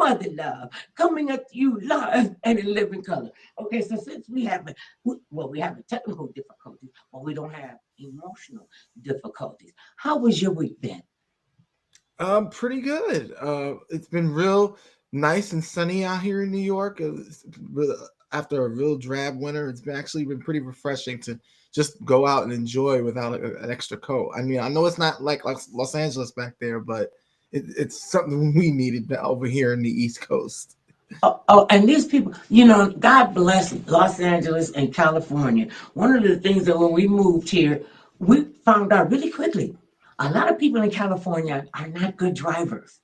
Mother Love, coming up to you live and in living color. Okay, so since we have we have a technical difficulties, but we don't have emotional difficulties. How was your week been? Pretty good. It's been real nice and sunny out here in New York. After a real drab winter, actually been pretty refreshing to just go out and enjoy without an extra coat. I mean, I know it's not like Los Angeles back there, but it's something we needed over here in the East Coast. And these people, God bless Los Angeles and California. One of the things that when we moved here, we found out really quickly, a lot of people in California are not good drivers.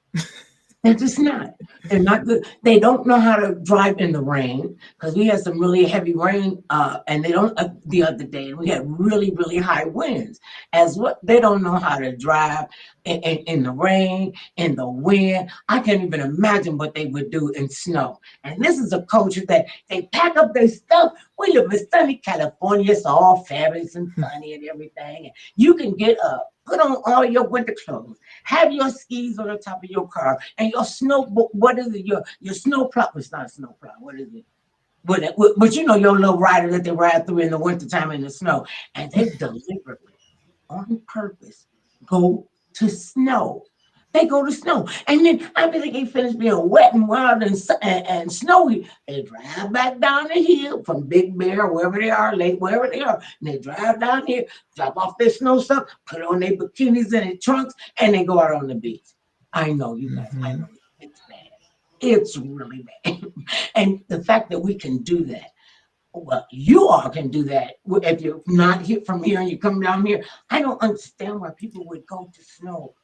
They're just not. They're not good. They don't know how to drive in the rain because we had some really heavy rain, and they don't the other day. We had really, really high winds. As what they don't know how to drive in the rain, in the wind. I can't even imagine what they would do in snow. And this is a culture that they pack up their stuff. We live in sunny California. It's all fabulous and sunny and everything. And you can get up. Put on all your winter clothes. Have your skis on the top of your car and your snow. What is it? Your snow plow. It's not a snow plow. What is it? But you know your little rider that they ride through in the wintertime in the snow. And they deliberately, on purpose, go to snow. They go to snow. And then after they get finished being wet and wild and snowy, they drive back down the hill from Big Bear, wherever they are, Lake, wherever they are. And they drive down here, drop off their snow stuff, put on their bikinis and their trunks, and they go out on the beach. I know you guys, I know it's bad. It's really bad. And the fact that we can do that, well, you all can do that if you're not here from here and you come down here. I don't understand why people would go to snow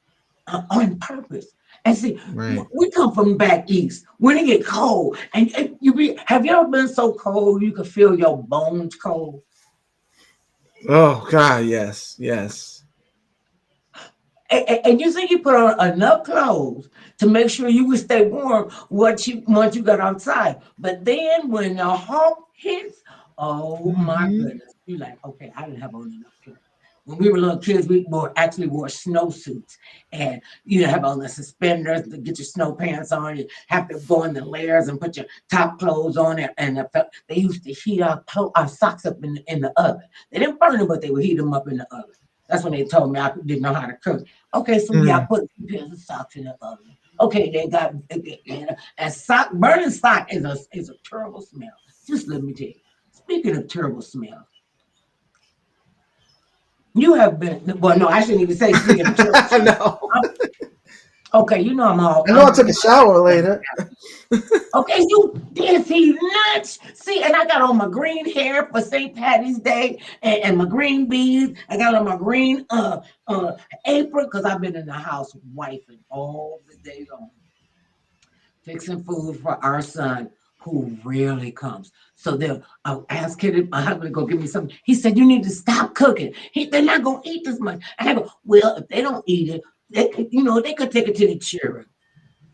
on purpose. And see, Right. we come from back east when it get cold, and have you ever been so cold you can feel your bones cold? Oh God, yes, yes. And you say you put on enough clothes to make sure you would stay warm once you got outside. But then when the hawk hits, oh my Hmm. goodness, you like, okay, I didn't have on enough clothes. When we were little kids, we actually wore snowsuits, and you have on the suspenders to get your snow pants on. You have to go in the layers and put your top clothes on it. And they used to heat our socks up in the oven. They didn't burn them, but they would heat them up in the oven. That's when they told me I didn't know how to cook. Okay, so yeah, I Mm. put 2 pairs of socks in the oven. Okay, and burning sock is a terrible smell. Just let me tell you. Speaking of terrible smell, you have been well. No, I shouldn't even say speaking of terrible I smell. know. Okay, you know I'm all. I know. I took a shower later. Okay, you did see nuts. See, and I got on my green hair for St. Patty's Day and my green beads. I got on my green apron because I've been in the house wifing all the day long, fixing food for our son who rarely comes. So then I asked Kitty, my husband, to go get me something. He said, you need to stop cooking. They're not going to eat this much. And I go, well, if they don't eat it, they could take it to the children.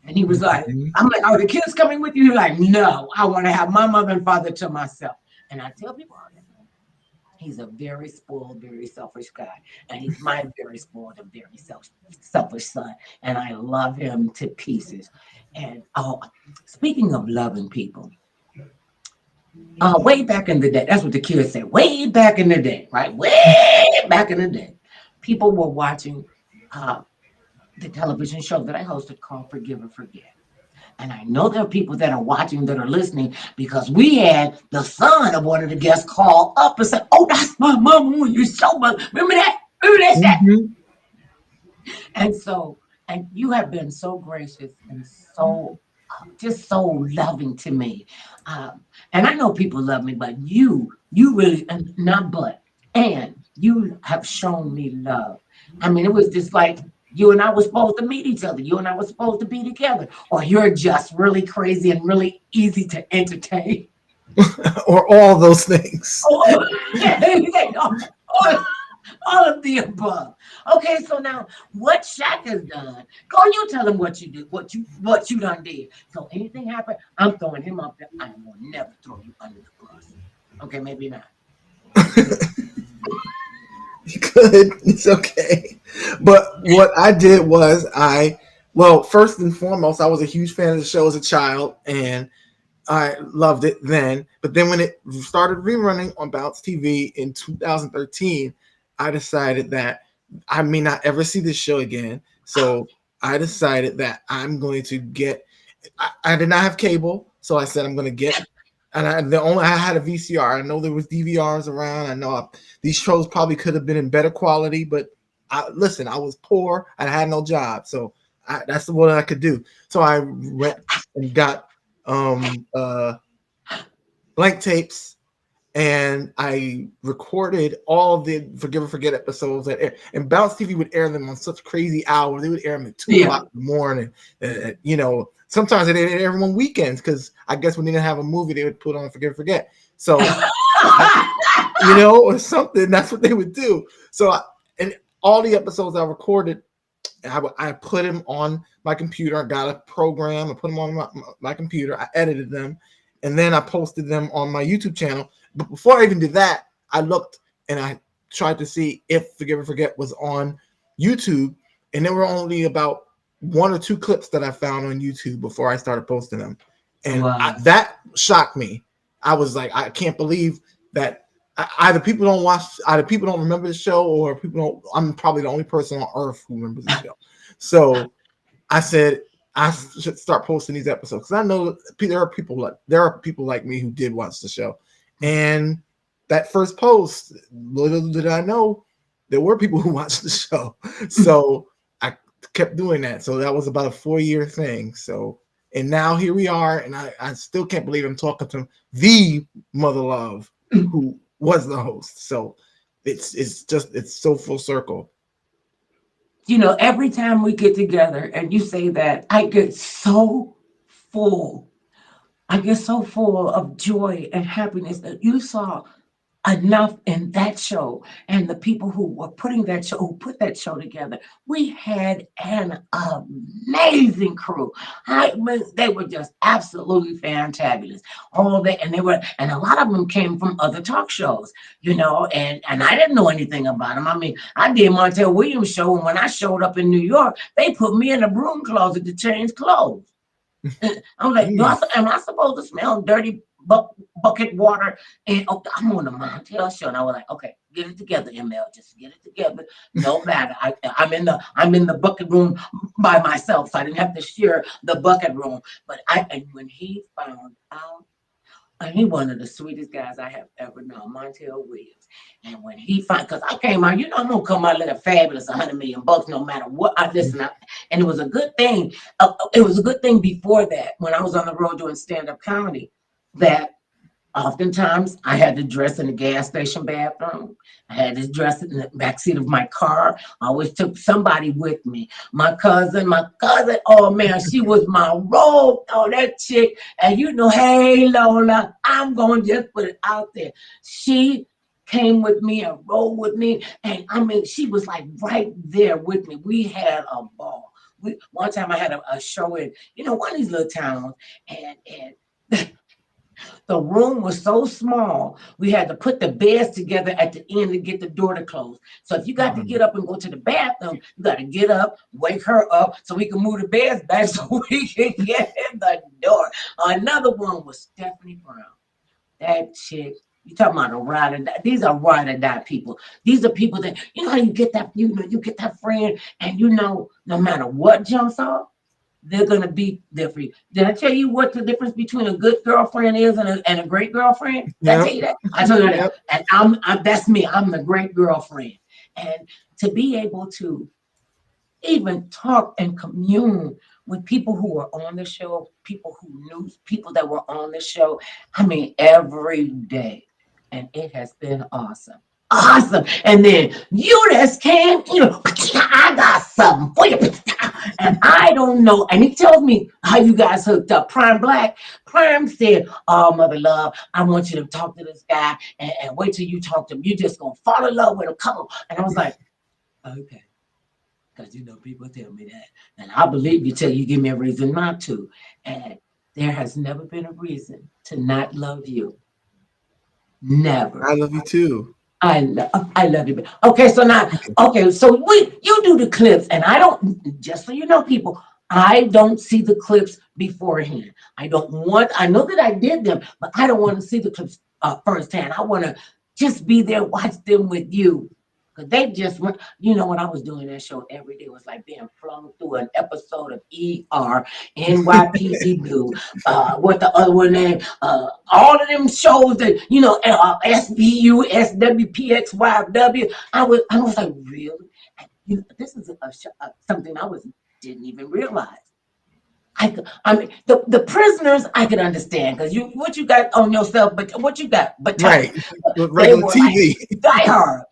And he was like, Mhm. I'm like, are the kids coming with you? He's like, no, I want to have my mother and father to myself. And I tell people all the time, he's a very spoiled, very selfish guy. And he's my very spoiled and very selfish son. And I love him to pieces. And speaking of loving people, way back in the day, that's what the kids say, way back in the day, right? Way back in the day, people were watching uh, the television show that I hosted called Forgive and Forget. And I know there are people that are watching that are listening because we had the son of one of the guests call up and say, oh, that's my mama on your show. Remember that? Remember that? Mhm. And so, and you have been so gracious and so just so loving to me. And I know people love me, but you really, and not but, and you have shown me love. I mean, it was just like you and I were supposed to meet each other. You and I were supposed to be together. Or you're just really crazy and really easy to entertain. Or all those things. Oh, all, all of the above. Okay, so now what Shaq has done, go you tell him what you did, what you done did. So anything happen, I'm throwing him up there. I will never throw you under the bus. Okay, maybe not. Maybe not. You could. It's okay. But what I did was I Well, first and foremost, I was a huge fan of the show as a child, and I loved it then. But then when it started rerunning on Bounce TV in 2013, I decided that I may not ever see this show again. So I decided that I'm going to get. I did not have cable, so I said I'm going to get. And I had a VCR. I know there was DVRs around. I know these shows probably could have been in better quality, but listen, I was poor. I had no job, so that's what I could do. So I went and got um, uh, blank tapes, and I recorded all of the Forgive and Forget episodes that air. And Bounce TV would air them on such crazy hours. They would air them at 2 o'clock Yeah. in the morning. Sometimes they didn't air them on weekends because I guess when they didn't have a movie, they would put on Forgive and Forget. So, or something. That's what they would do. And all the episodes I recorded, I put them on my computer. I got a program. I put them on my computer. I edited them, and then I posted them on my YouTube channel. But before I even did that, I looked and I tried to see if Forgive and Forget was on YouTube, and there were only about one or two clips that I found on YouTube before I started posting them, and Wow. that shocked me. I was like, I can't believe that either people don't remember the show, or people don't. I'm probably the only person on earth who remembers the show. So I said I should start posting these episodes because I know there are people like me who did watch the show. And that first post, little did I know, there were people who watched the show. So I kept doing that. So that was about a 4-year thing. So, and now here we are, and I still can't believe I'm talking to the Mother Love who was the host. So it's so full circle. Every time we get together and you say that, full. I get so full of joy and happiness that you saw enough in that show and the people who were who put that show together. We had an amazing crew. I mean, they were just absolutely fantabulous. All that, and a lot of them came from other talk shows, and I didn't know anything about them. I mean, I did Montel Williams show, and when I showed up in New York, they put me in a broom closet to change clothes. I'm like, Mm. am I supposed to smell dirty bucket water? And I'm on the Montel show, and I was like, okay, get it together, ML, just get it together. No matter, I'm in the bucket room by myself, so I didn't have to share the bucket room. But and when he found out. And he one of the sweetest guys I have ever known, Montel Williams. And when he found, because I came out, I'm gonna come out like a fabulous $100 million no matter what I listen. And it was a good thing. It was a good thing before that when I was on the road doing stand-up comedy that oftentimes I had to dress in the gas station bathroom. I had to dress in the backseat of my car. I always took somebody with me. My cousin, oh man, she was my robe. Oh, that chick. And hey Lola, I'm gonna just put it out there. She came with me and rode with me. And I mean, she was like right there with me. We had a ball. One time I had a show in, one of these little towns, and the room was so small, we had to put the beds together at the end to get the door to close. So if you got to get up and go to the bathroom, you got to get up, wake her up so we can move the beds back so we can get in the door. Another one was Stephanie Brown. That chick. You talking about a ride or die. These are ride or die people. These are people that, how you get that, you get that friend and no matter what jumps off, they're gonna be there for you. Did I tell you what the difference between a good girlfriend is and a great girlfriend? Did I tell Yep. you that? I told you that. Yep. And that's me. I'm the great girlfriend. And to be able to even talk and commune with people who were on the show, people who knew people that were on the show. I mean, every day. And it has been awesome. Awesome. And then you just came, I got something for you. And I don't know. And he tells me how you guys hooked up. Prime Black. Prime said, oh, Mother Love, I want you to talk to this guy and wait till you talk to him. You're just going to fall in love with him. Come on. And I was like, okay. Because people tell me that. And I believe you till you give me a reason not to. And there has never been a reason to not love you. Never. I love you too. I love you. Okay, so now, okay, so you do the clips, and I don't, just so you know, people, I don't see the clips beforehand. I know that I did them, but I don't want to see the clips firsthand. I want to just be there, watch them with you. Because they just went, when I was doing that show every day, it was like being flung through an episode of ER, NYPD Blue, what the other one name, all of them shows that, SBU, SWPXYW. I was like, really? This is something didn't even realize. I mean, the prisoners I could understand because what you got on yourself, but what you got, but Right. Tony, With they regular were like TV. diehard.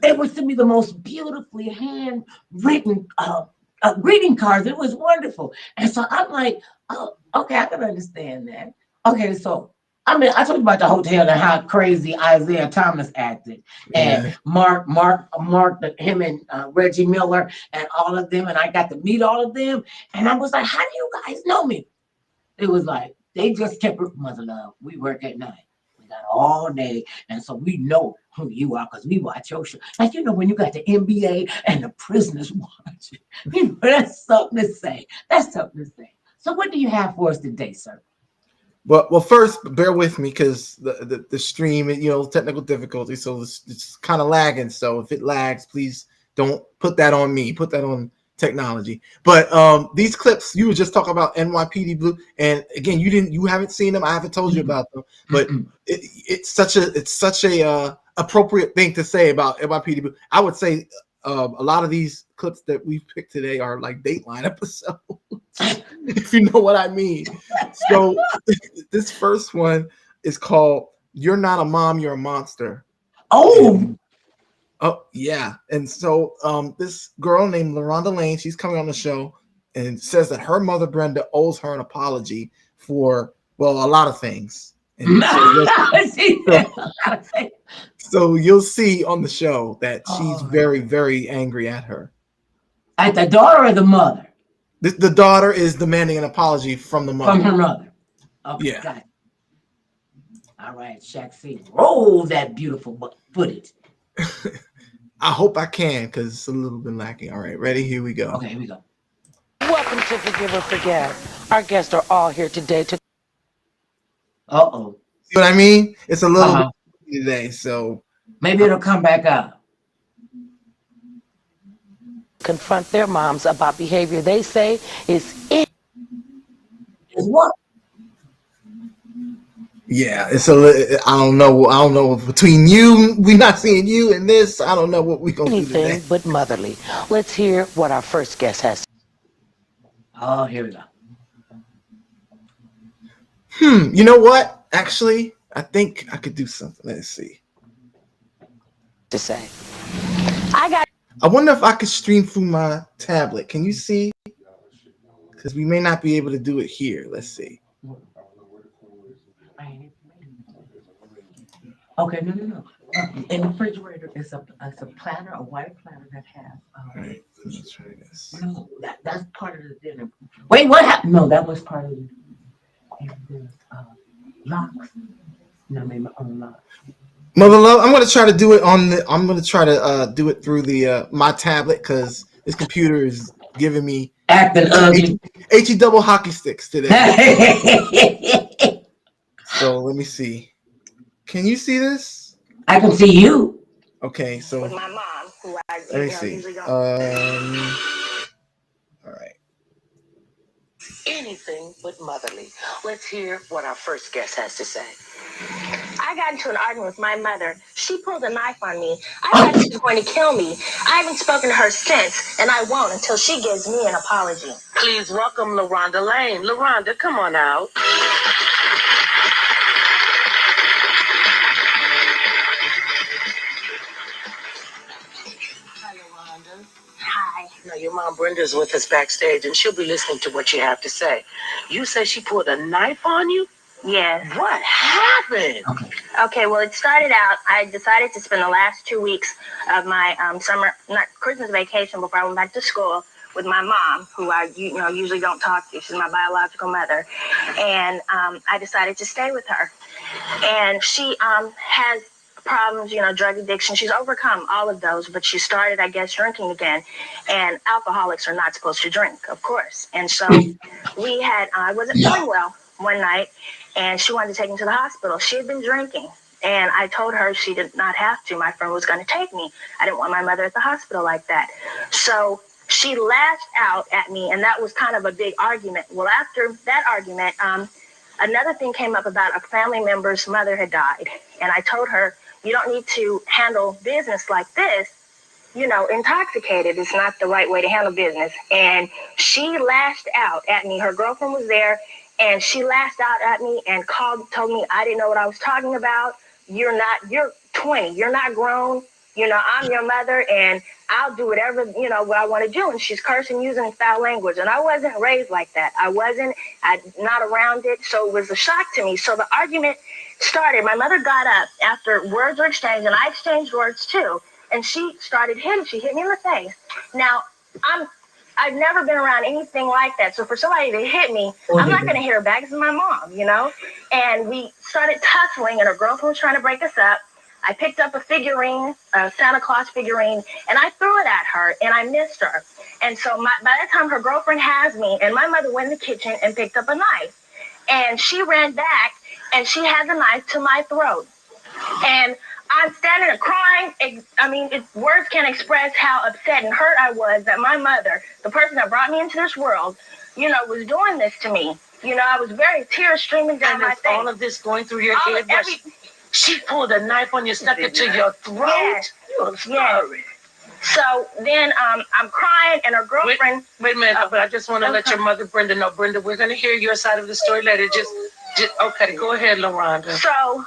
They would send me the most beautifully handwritten greeting cards. It was wonderful, and so I'm like, oh, okay, I can understand that. Okay, so I mean, I told you about the hotel and how crazy Isaiah Thomas acted, and Yeah. him and Reggie Miller and all of them, and I got to meet all of them, and I was like, how do you guys know me? It was like they just kept mother love. We work at night. We got all day, and so we know who you are because we watch your show. Like when you got the NBA and the prisoners watching, that's something to say. That's something to say. So, what do you have for us today, sir? Well, first, bear with me because the stream, technical difficulties, so it's kind of lagging. So if it lags, please don't put that on me. Put that on technology. But these clips, you were just talking about NYPD Blue, and again, you haven't seen them. I haven't told you about them, but it's such a appropriate thing to say about NYPD Blue. I would say a lot of these clips that we've picked today are like Dateline episodes, if you know what I mean. So this first one is called "You're Not a Mom, You're a Monster." Oh, And oh yeah, and so this girl named LaRonda Lane, she's coming on the show and says that her mother Brenda owes her an apology for a lot of things. And so, so you'll see on the show that she's oh, very, very angry at her. at the daughter or the mother The daughter is demanding an apology from the from mother. her mother. Okay, Yeah. got it. All right, Shaq C, roll that beautiful footage. I hope I can because it's a little bit lacking. All right, ready? Here we go. Okay, here we go. Welcome to Forgive or Forget. Our guests are all here today to Uh-oh. See what I mean? It's a little bit Uh-huh. today, so Maybe it'll come back up. confront their moms about behavior they say is It's what? yeah, I don't know. I don't know between we not seeing you and this. I don't know what we gonna do anything today. but motherly. Let's hear what our first guest has Oh, here we go. You know what? Actually, I think I could do something. Let's see. to say. I got I wonder if I could stream through my tablet. Can you see? Because we may not be able to do it here. Let's see. Okay, no. In the refrigerator, it's a platter, a white platter that has. All right, let me try this. No, that's part of the dinner. Wait, what happened? No, that was part of the. And there's locks. No, I made my own locks. Mother love, I'm gonna try to do it I'm gonna try to do it through the my tablet because this computer is giving me Acting ugly. he double hockey sticks today. So let me see. Can you see this? I can see you. Okay, so with my mom, who I let me see. usually don't. All right. anything but motherly. Let's hear what our first guest has to say. I got into an argument with my mother. She pulled a knife on me. I thought she was going to kill me. I haven't spoken to her since, and I won't until she gives me an apology. Please welcome LaRonda Lane. LaRonda, come on out. Hi, LaRonda. Hi. Now, your mom Brenda's with us backstage, and she'll be listening to what you have to say. You say she pulled a knife on you? Yes. What happened? Okay, well, it started out, I decided to spend the last 2 weeks of my summer, not Christmas vacation, before I went back to school with my mom, who I usually don't talk to. She's my biological mother. And I decided to stay with her. And she has problems, drug addiction. She's overcome all of those, but she started, I guess, drinking again. And alcoholics are not supposed to drink, of course. And so I wasn't feeling well one night, and she wanted to take me to the hospital. She had been drinking, and I told her she did not have to. My friend was going to take me. I didn't want my mother at the hospital like that. So she lashed out at me, and that was kind of a big argument. Well, after that argument, another thing came up about a family member's mother had died. And I told her, you don't need to handle business like this, intoxicated. It's not the right way to handle business. And she lashed out at me. Her girlfriend was there, and she lashed out at me and told me I didn't know what I was talking about. You're 20. You're not grown. I'm your mother, and I'll do whatever, what I want to do. And she's cursing, using foul language. And I wasn't raised like that. I'm not around it. So it was a shock to me. So the argument started. My mother got up after words were exchanged, and I exchanged words too. And she started hitting. She hit me in the face. Now, I've never been around anything like that. So for somebody to hit me, I'm not going to hit her back. This is my mom, And we started tussling, and her girlfriend was trying to break us up. I picked up a figurine, a Santa Claus figurine, and I threw it at her, and I missed her. And so by the time her girlfriend has me, and my mother went in the kitchen and picked up a knife. And she ran back, and she had the knife to my throat. And I'm standing there crying. Words can't express how upset and hurt I was that my mother, the person that brought me into this world, was doing this to me. I was very tears streaming down my face. All of this going through your head. She pulled a knife on you, stuck it to your throat. Yes. You're sorry. So then I'm crying, and her girlfriend. Wait a minute, but I just want to let your mother, Brenda, know. Brenda, we're going to hear your side of the story later. Just okay, go ahead, LaRonda. So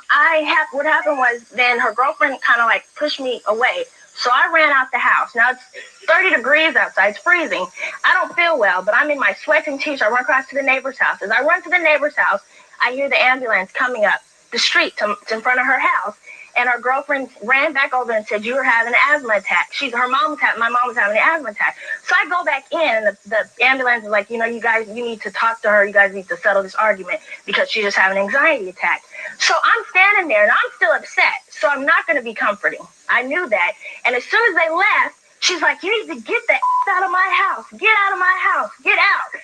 what happened was then her girlfriend kind of like pushed me away. So I ran out the house. Now it's 30 degrees outside. It's freezing. I don't feel well, but I'm in my sweats and t-shirt. I run across to the neighbor's house. As I run to the neighbor's house, I hear the ambulance coming up the street in front of her house, and her girlfriend ran back over and said, you were having an asthma attack. My mom was having an asthma attack. So I go back in, and the ambulance is like, you guys, you need to talk to her. You guys need to settle this argument because she's just having an anxiety attack. So I'm standing there, and I'm still upset. So I'm not going to be comforting. I knew that. And as soon as they left, she's like, you need to get the out of my house. Get out of my house. Get out.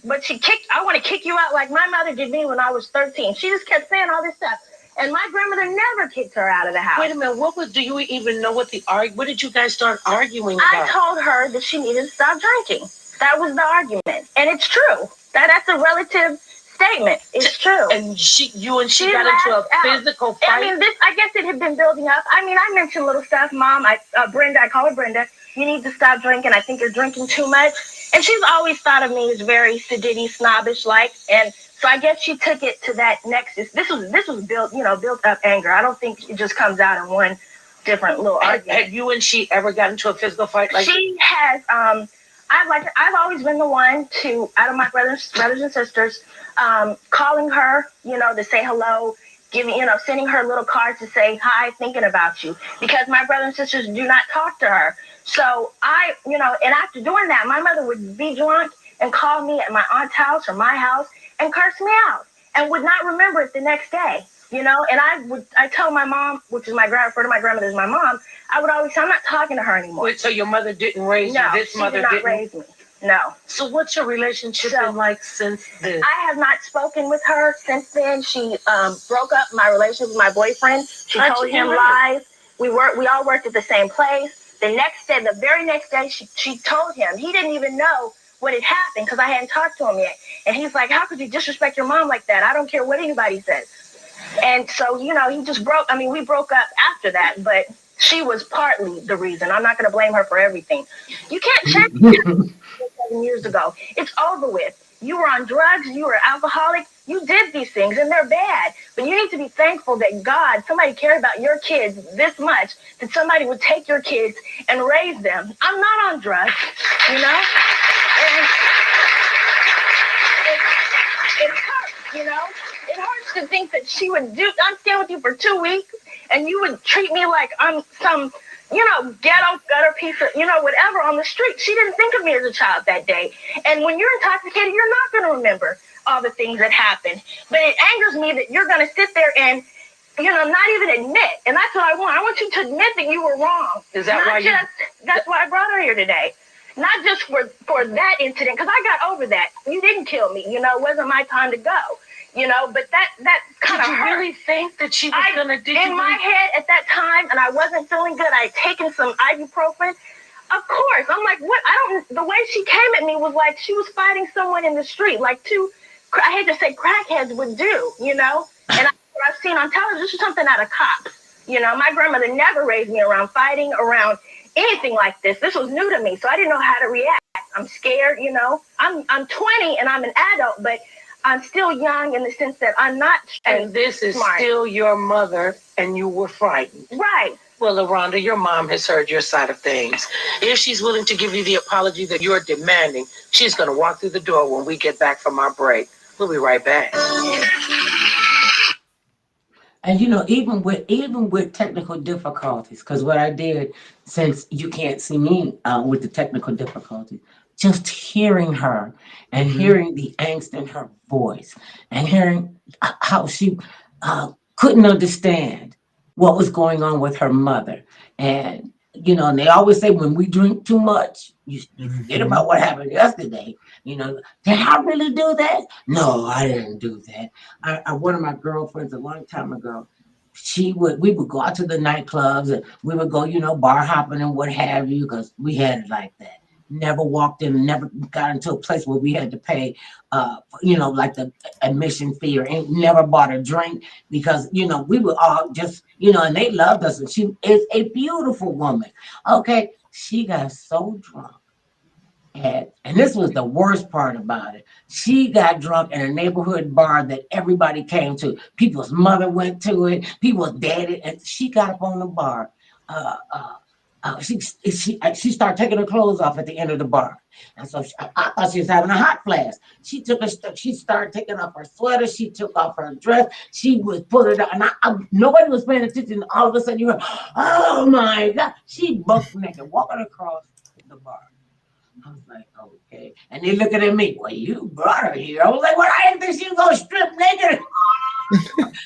But I want to kick you out like my mother did me when I was 13. She just kept saying all this stuff. And my grandmother never kicked her out of the house. Wait a minute, do you even know what did you guys start arguing about? I told her that she needed to stop drinking. That was the argument. And it's true. That's a relative statement. It's true. And she got into a physical fight? I guess it had been building up. I mentioned little stuff. Mom, Brenda, I call her Brenda. You need to stop drinking. I think you're drinking too much. And she's always thought of me as very sedity, snobbish-like. And so I guess she took it to that nexus. This was built up anger. I don't think it just comes out in one different little argument. Had you and she ever got into a physical fight like she has? I've always been the one to, out of my brothers and sisters, calling her, to say hello, sending her little cards to say hi, thinking about you, because my brothers and sisters do not talk to her. So and after doing that, my mother would be drunk and call me at my aunt's house or my house and curse me out and would not remember it the next day, and I tell my mom, which is my grandmother is my mom, I would always say, I'm not talking to her anymore. Wait, so your mother didn't raise you? This mother did not raise me. No. So what's your relationship been like since then? I have not spoken with her since then. She broke up my relationship with my boyfriend. She told him lies. We all worked at the same place. The very next day, she told him. He didn't even know what had happened because I hadn't talked to him yet. And he's like, how could you disrespect your mom like that? I don't care what anybody says. And so, he just we broke up after that, but she was partly the reason. I'm not going to blame her for everything. You can't change 7 years ago. It's over with. You were on drugs. You were alcoholic. You did these things, and they're bad. But you need to be thankful that somebody cared about your kids this much, that somebody would take your kids and raise them. I'm not on drugs, And it hurts, It hurts to think that she would I'm staying with you for 2 weeks, and you would treat me like I'm some gutter piece of, whatever on the street. She didn't think of me as a child that day. And when you're intoxicated, you're not going to remember all the things that happened. But it angers me that you're going to sit there and not even admit. And that's what I want. I want you to admit that you were wrong. Is that not why you? That's why I brought her here today. Not just for that incident, because I got over that. You didn't kill me. It wasn't my time to go. But that kind of hurt. Did you really think that she was gonna do? In my head at that time, and I wasn't feeling good. I had taken some ibuprofen. Of course, I'm like, what? The way she came at me was like she was fighting someone in the street, like two, I hate to say crackheads would do, And what I've seen on television, this is something out of Cops. My grandmother never raised me around fighting, around anything like this. This was new to me, so I didn't know how to react. I'm scared, I'm 20 and I'm an adult, but I'm still young in the sense that I'm not. And this is smart. Still your mother, and you were frightened. Right. Well, LaRonda, your mom has heard your side of things. If she's willing to give you the apology that you're demanding, she's going to walk through the door when we get back from our break. We'll be right back. And even with technical difficulties, because what I did, since you can't see me with the technical difficulties, just hearing her and hearing the angst in her voice and hearing how she couldn't understand what was going on with her mother. And and they always say when we drink too much, you forget about what happened yesterday. Did I really do that? No, I didn't do that. One of my girlfriends a long time ago, we would go out to the nightclubs and we would go, bar hopping and what have you, because we had it like that. Never walked in, never got into a place where we had to pay, like the admission fee, or never bought a drink, because, we were all just, and they loved us. And she is a beautiful woman. Okay. She got so drunk. And this was the worst part about it. She got drunk in a neighborhood bar that everybody came to. People's mother went to it. People's daddy, and she got up on the bar. She started taking her clothes off at the end of the bar, and so I thought she was having a hot flash. She started taking off her sweater. She took off her dress. She was put it on, and nobody was paying attention. All of a sudden, you heard, "Oh my God!" She buck naked walking across the bar. I was like, okay. And they looking at me, well, you brought her here. I was like, well, I didn't think she was going to strip naked.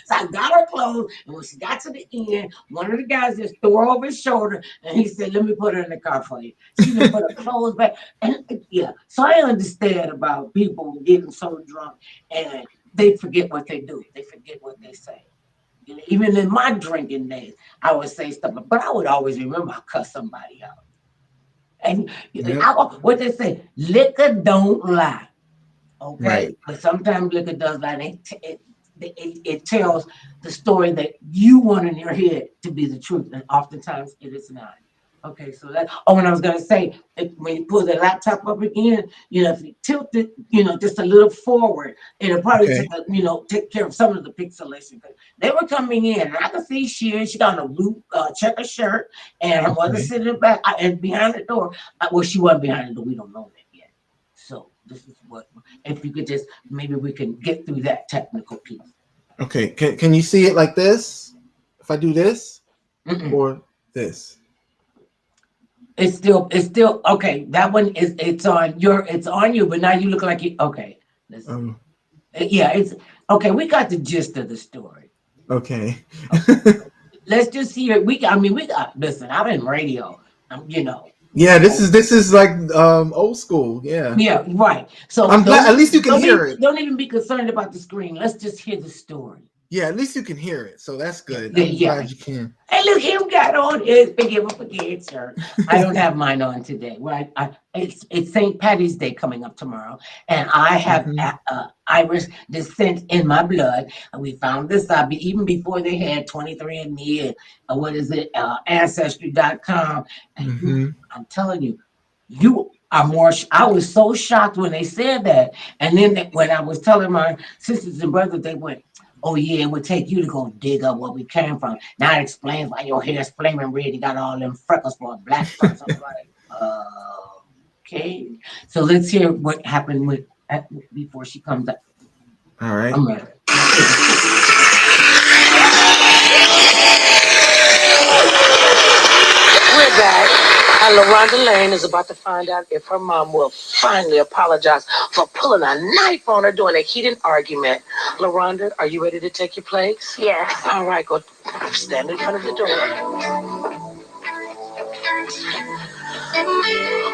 So I got her clothes, and when she got to the end, one of the guys just threw her over his shoulder, and he said, let me put her in the car for you. She just put her clothes back. And yeah, so I understand about people getting so drunk, and they forget what they do. They forget what they say. Even in my drinking days, I would say stuff, but I would always remember I cussed somebody out. And what they say, liquor don't lie. Okay. Right. But sometimes liquor does lie. It tells the story that you want in your head to be the truth. And oftentimes it is not. Okay, so when I was going to say, when you pull the laptop up again, if you tilt it, just a little forward, it'll probably take care of some of the pixelation. They were coming in, and I could see she got on a blue checker shirt, and her mother sitting in the back, and behind the door. Well, she wasn't behind the door. We don't know that yet. So this is what, if you could just, maybe we can get through that technical piece. Okay, can you see it like this? If I do this, or this? It's still okay. That one it's on you, but now you look like you okay. It's okay. We got the gist of the story. Okay. Let's just see it. We got listen, I'm in radio. Yeah, this is like old school. Yeah. Yeah, right. So I'm glad at least you can hear it. Don't even be concerned about the screen. Let's just hear the story. Yeah, at least you can hear it. So that's good. I'm glad you can. Hey, look, him got on his forget shirt. I don't have mine on today. Right? It's St. Patty's Day coming up tomorrow, and I have Irish descent in my blood. And we found this out even before they had 23andMe and Ancestry.com. And I'm telling you, you are more. I was so shocked when they said that, and then when I was telling my sisters and brothers, they went, oh yeah, it would take you to go dig up where we came from. Now it explains why your hair's flaming red. You got all them freckles for a black person. I'm like, okay. So let's hear what happened before she comes up. All right. I'm ready. We're back. And LaRonda Lane is about to find out if her mom will finally apologize for pulling a knife on her during a heated argument. LaRonda, are you ready to take your place? Yes. All right, go stand in front of the door.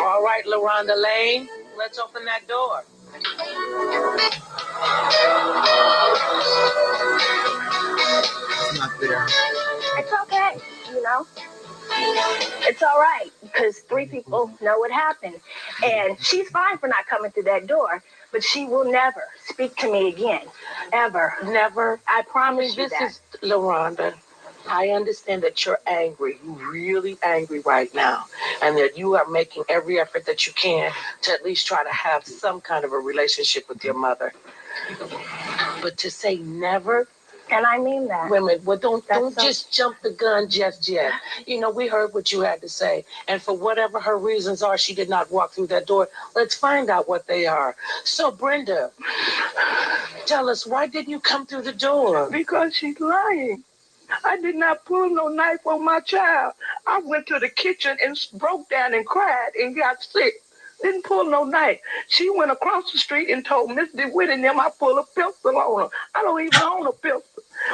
All right, LaRonda Lane, let's open that door. It's not there. It's okay, you know. It's all right because 3 people know what happened. And she's fine for not coming through that door, but she will never speak to me again. Ever. Never. I promise you This that. is LaRonda. I understand that you're angry, you're really angry right now, and that you are making every effort that you can to at least try to have some kind of a relationship with your mother. But to say never, And I mean that. women, well, don't So- just jump the gun just yet. You know, we heard what you had to say, and for whatever her reasons are, she did not walk through that door. Let's find out what they are. So, Brenda, tell us, why didn't you come through the door? Because she's lying. I did not pull no knife on my child. I went to the kitchen and broke down and cried and got sick. Didn't pull no knife. She went across the street and told Miss DeWitt and them I pulled a pistol on her. I don't even own a pistol.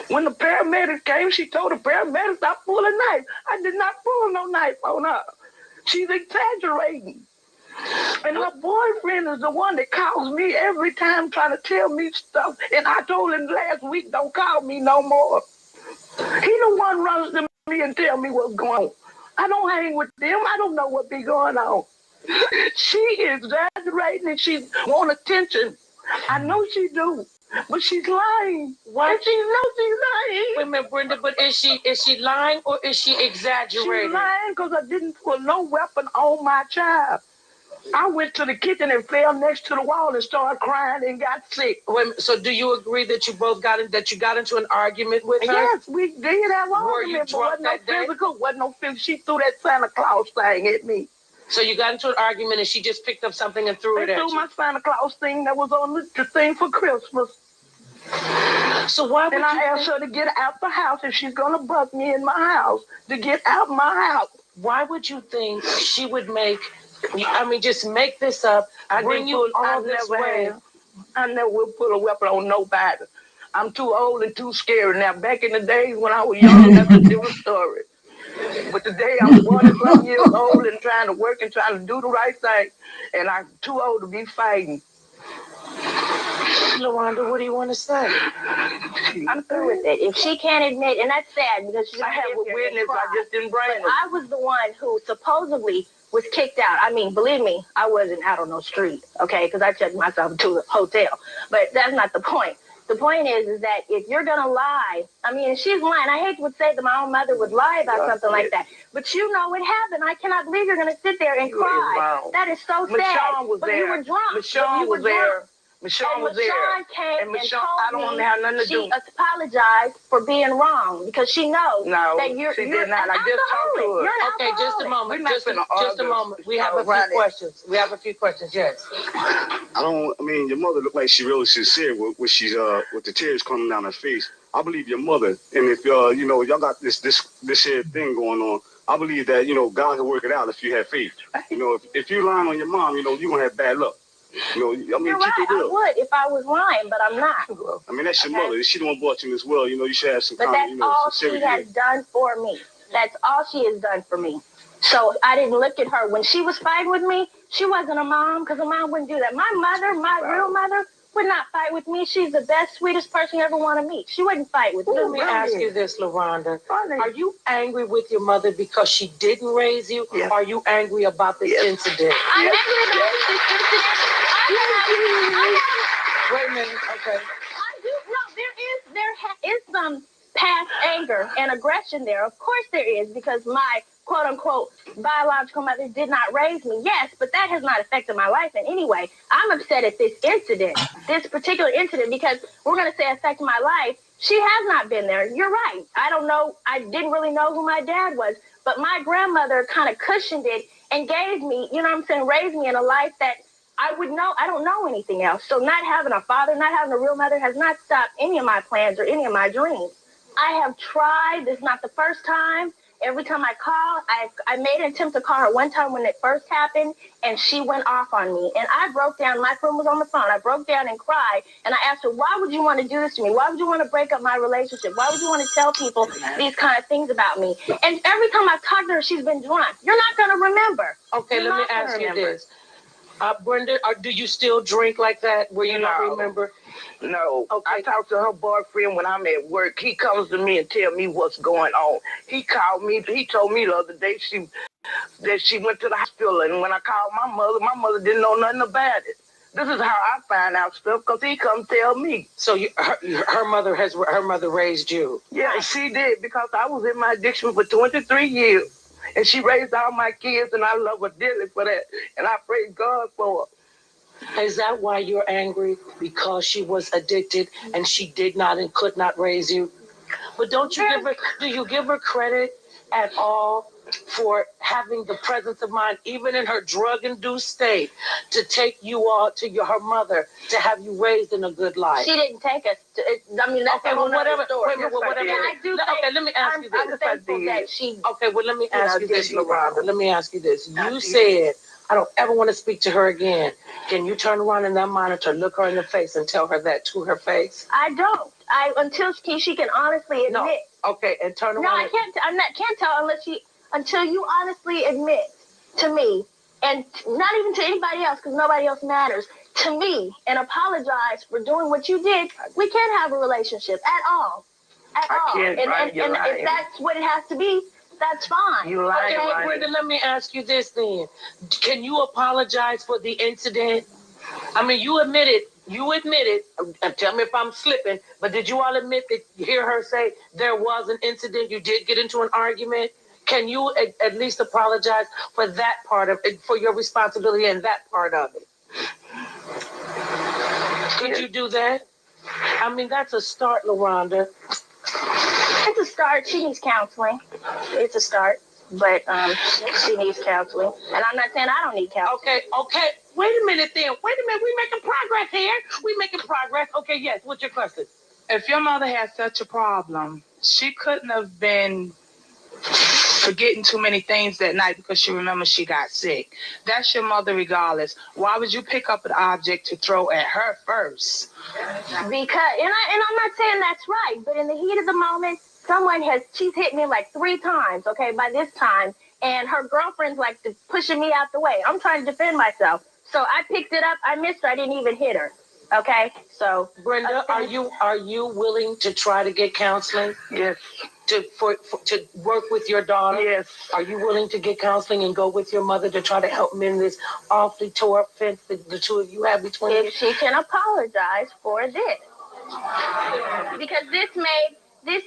When the paramedics came, she told the paramedics I pulled a knife. I did not pull no knife on her. She's exaggerating. And her boyfriend is the one that calls me every time trying to tell me stuff. And I told him last week, don't call me no more. He the one runs to me and tell me what's going on. I don't hang with them. I don't know what be going on. She is exaggerating and she want attention. I know she do, but she's lying. Why? And she knows she's lying. Wait a minute, Brenda, but is she lying or is she exaggerating? She's lying because I didn't put no weapon on my child. I went to the kitchen and fell next to the wall and started crying and got sick. Wait a minute, so do you agree that you both got into an argument with her? Yes, we did have an Were you argument, but drunk wasn't no that day? physical, wasn't no physical. She threw that Santa Claus thing at me. So you got into an argument and she just picked up something and threw it They at threw you. my Santa Claus thing that was on the thing for Christmas. So why would And I asked her to get out the house and she's going to bug me in my house to get out my house. Why would you think she would just make this up, bring you all this way? I never will put a weapon on nobody. I'm too old and too scared now. Back in the days when I was young, that's a different story. But today I'm 40-some years old and trying to work and trying to do the right thing. And I'm too old to be fighting. LaRonda, what do you want to say? I'm through with it. If she can't admit, and that's sad because she's I have a witness, I just didn't bring But her. I was the one who supposedly was kicked out. I mean, believe me, I wasn't out on no street, okay, because I checked myself into a hotel. But that's not the point. The point is that if you're going to lie, I mean, she's lying. I hate to say that my own mother would lie about something like that. But you know it happened. I cannot believe you're going to sit there and cry. That is so sad. Michonne was but there. you were drunk. Michonne was there. Michonne And was there. Michonne came And Michonne, and I don't told want to have nothing me to do. she apologized for being wrong because she knows No, that you're she you're did not. an I just talked to alcoholic. her. You're an Okay, just a alcoholic. moment. We're not Just finna a argue. moment. We have a Right. few questions. We have a few questions. Yes. I mean, your mother looked like she really sincere with she's with the tears coming down her face. I believe your mother, and if y'all got this here thing going on, I believe that God can work it out if you have faith. If you're lying on your mom, you're gonna have bad luck. I mean, You're keep right. it I real. would if I was lying, but I'm not. I mean, that's your Okay. mother. She the one brought you in this world. You should have some But kind that's all of she sincerity. has done for me. That's all she has done for me. So I didn't look at her. When she was fighting with me, she wasn't a mom because a mom wouldn't do that. My mother, my real mother, would not fight with me. She's the best, sweetest person you ever want to meet. She wouldn't fight with me. Let me ask you this, LaRonda. Are you angry with your mother because she didn't raise you? Yes. Or are you angry about this incident? I'm angry about this incident. I have Wait a minute. Okay. I do. No, there is some past anger and aggression there. Of course there is, because my quote unquote biological mother did not raise me. Yes, but that has not affected my life in any way. I'm upset at this particular incident, because we're going to say affected my life. She has not been there. You're right. I don't know. I didn't really know who my dad was, but my grandmother kind of cushioned it and gave me, raised me in a life that I would know. I don't know anything else. So not having a father, not having a real mother has not stopped any of my plans or any of my dreams. I have tried. This is not the first time. every time I call, I made an attempt to call her one time when it first happened, and she went off on me. And I broke down. My friend was on the phone. I broke down and cried. And I asked her, why would you want to do this to me? Why would you want to break up my relationship? Why would you want to tell people these kind of things about me? And every time I've talked to her, she's been drunk. You're not going to remember. Okay, let me ask you this. Brenda, do you still drink like that where you don't remember? No. Okay. I talked to her boyfriend when I'm at work. He comes to me and tell me what's going on. He called me. He told me the other day that she went to the hospital, and when I called my mother didn't know nothing about it. This is how I find out stuff, because he come tell me. So her mother raised you? Yeah, she did, because I was in my addiction for 23 years. And she raised all my kids, and I love her dearly for that. And I praise God for her. Is that why you're angry? Because she was addicted and she did not and could not raise you? But do you give her credit at all for having the presence of mind, even in her drug-induced state, to take you all to her mother, to have you raised in a good life? She didn't take us. That's okay, well, whatever. Story. Whatever. I do. Okay, let me ask you this. I'm thankful that she. Okay, well, let me ask you this, LaRonda. Let me ask you this. You said, I don't ever want to speak to her again. Can you turn around in that monitor, look her in the face, and tell her that to her face? I don't. Until she can honestly admit. No. Okay, and turn around. No, I can't. Can't tell until you honestly admit to me, and not even to anybody else, because nobody else matters, to me, and apologize for doing what you did. We can't have a relationship at all. At all. And if that's what it has to be, that's fine. You lying. Okay, well, Brenda, let me ask you this then. Can you apologize for the incident? I mean, you admitted, and tell me if I'm slipping, but did you all admit that you hear her say there was an incident, you did get into an argument? Can you at least apologize for that part of it, for your responsibility in that part of it? Could you do that? I mean, that's a start, LaRonda. It's a start. She needs counseling. It's a start, but she needs counseling. And I'm not saying I don't need counseling. Okay. Wait a minute. We're making progress here. We're making progress. Okay, yes. What's your question? If your mother had such a problem, she couldn't have been forgetting too many things that night because she remembers she got sick. That's your mother regardless. Why would you pick up an object to throw at her first? Because, and I'm not saying that's right, but in the heat of the moment, she's hit me like 3 times, okay, by this time, and her girlfriend's like pushing me out the way. I'm trying to defend myself. So I picked it up. I missed her. I didn't even hit her. Okay, so Brenda, are you willing to try to get counseling? Yes. To work with your daughter? Yes. Are you willing to get counseling and go with your mother to try to help mend this awfully tore up fence that the two of you have between you? If she can apologize for this, because this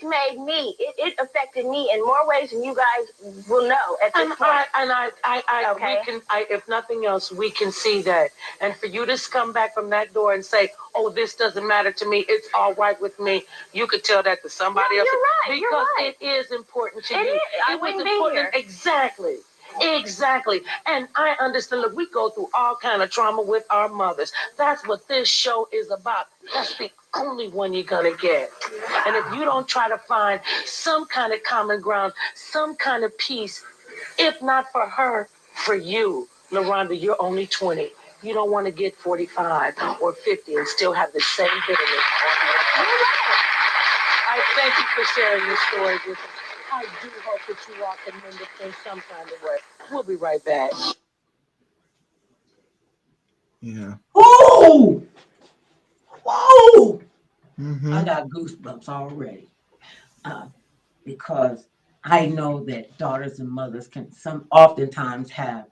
made me. It affected me in more ways than you guys will know at this point. Okay. If nothing else, we can see that. And for you to come back from that door and say, "Oh, this doesn't matter to me. It's all right with me," you could tell that to somebody else. You're right. Because you're right. it is important to It you. is. I wouldn't be here. Exactly. And I understand. Look, we go through all kind of trauma with our mothers. That's what this show is about. That's the only one you're going to get. And if you don't try to find some kind of common ground, some kind of peace, if not for her, for you, LaRonda, you're only 20. You don't want to get 45 or 50 and still have the same bitterness. I thank you for sharing your story with us. I do hope that you all can mend it in some kind of way. We'll be right back. Yeah. Whoa! Whoa! Mm-hmm. I got goosebumps already. Because I know that daughters and mothers can oftentimes have,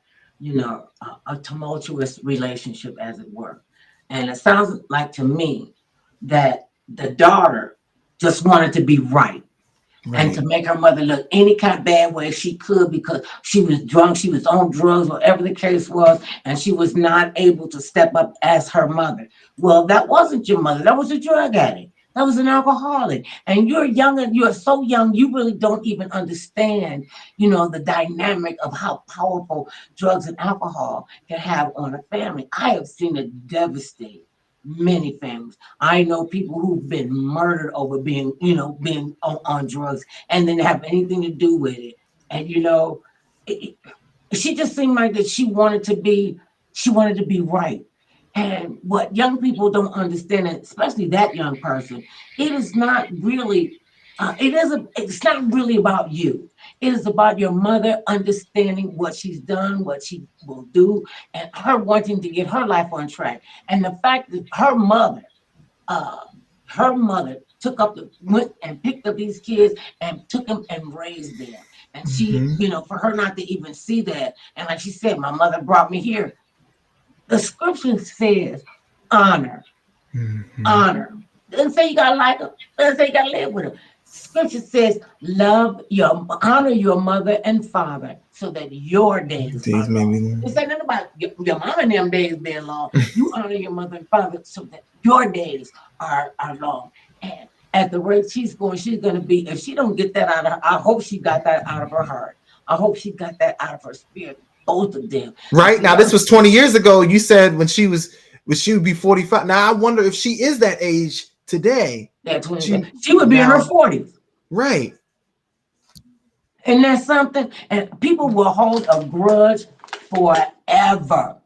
a tumultuous relationship, as it were. And it sounds like to me that the daughter just wanted to be right. And to make her mother look any kind of bad way she could because she was drunk, she was on drugs, whatever the case was, and she was not able to step up as her mother. Well, that wasn't your mother. That was a drug addict. That was an alcoholic. And you're young and you're so young, you really don't even understand, the dynamic of how powerful drugs and alcohol can have on a family. I have seen it devastate many families. I know people who've been murdered over being on drugs and didn't have anything to do with it. And it, she just seemed like that she wanted to be right. And what young people don't understand, and especially that young person, it is not really it's not really about you. It is about your mother understanding what she's done, what she will do, and her wanting to get her life on track. And the fact that uh, her mother went and picked up these kids and took them and raised them. And she, Hmm. for her not to even see that, and like she said, my mother brought me here. The scripture says, honor, Hmm. honor. Doesn't say you gotta like them. Doesn't say you gotta live with them. Scripture says, honor your mother and father so that your days Days are long. maybe. It say nothing about your mom and them days being long. You honor your mother and father so that your days are long. And at the rate she's gonna be, if she don't get that out of her, I hope she got that out of her heart. I hope she got that out of her spirit, both of them. And Right see, now, this was 20 years ago. You said when she would be 45. Now I wonder if she is that age today. that's when She she would be in her now 40s. right. And that's something, and people will hold a grudge forever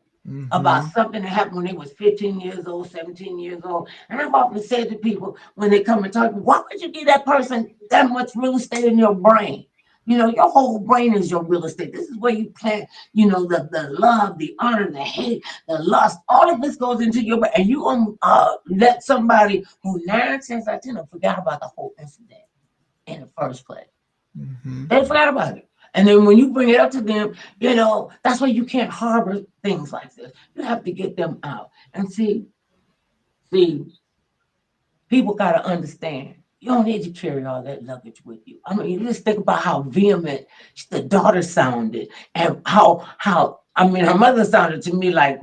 about Hmm. something that happened when they was 15 years old, 17 years old. And I've often said to people when they come and talk, why would you give that person that much real estate in your brain? Your whole brain is your real estate. This is where you plant, the love, the honor, the hate, the lust. All of this goes into your brain. And you let somebody who 9 times out of 10 forgot about the whole incident in the first place. Hmm. They forgot about it. And then when you bring it up to them, that's why you can't harbor things like this. You have to get them out. And see, people got to understand. You don't need to carry all that luggage with you. I mean, you just think about how vehement the daughter sounded, and how I mean, her mother sounded to me like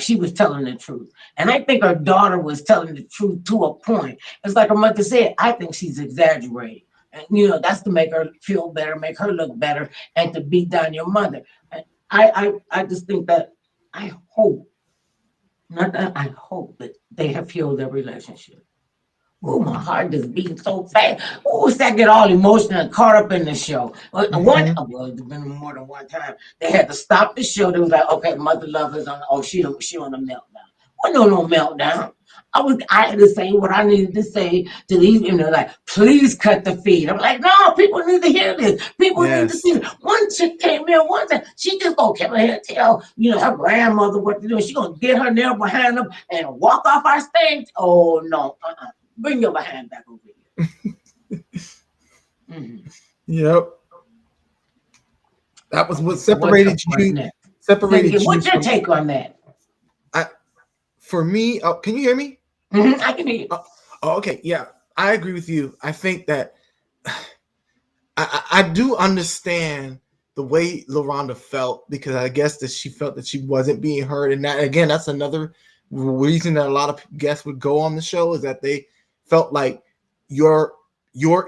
she was telling the truth, and I think her daughter was telling the truth to a point. It's like her mother said. I think she's exaggerating, and that's to make her feel better, make her look better, and to beat down your mother. And I just think that I hope, not that I hope that they have healed their relationship. Oh, my heart is beating so fast. Oh, it's that get all emotional and caught up in the show. Hmm. Well, it's been more than one time. They had to stop the show. They was like, okay, Mother Love is on. Oh, she on a meltdown. Well, no meltdown. I had to say what I needed to say to these, like, please cut the feed. I'm like, no, people need to hear this. People need to see Yes. this. One chick came in one time. She just gonna come in here and tell, her grandmother what to do. She gonna get her nail behind them and walk off our stage. Oh no, bring your behind back over here. Mm-hmm. Yep. That was what Okay, so what's next? Say it separated again. you What's your from take on that? I for me. Oh, can you hear me? I can hear you. Oh, okay. Yeah, I agree with you. I think that I do understand the way LaRonda felt, because I guess that she felt that she wasn't being heard, and that again, that's another reason that a lot of guests would go on the show, is that they felt like your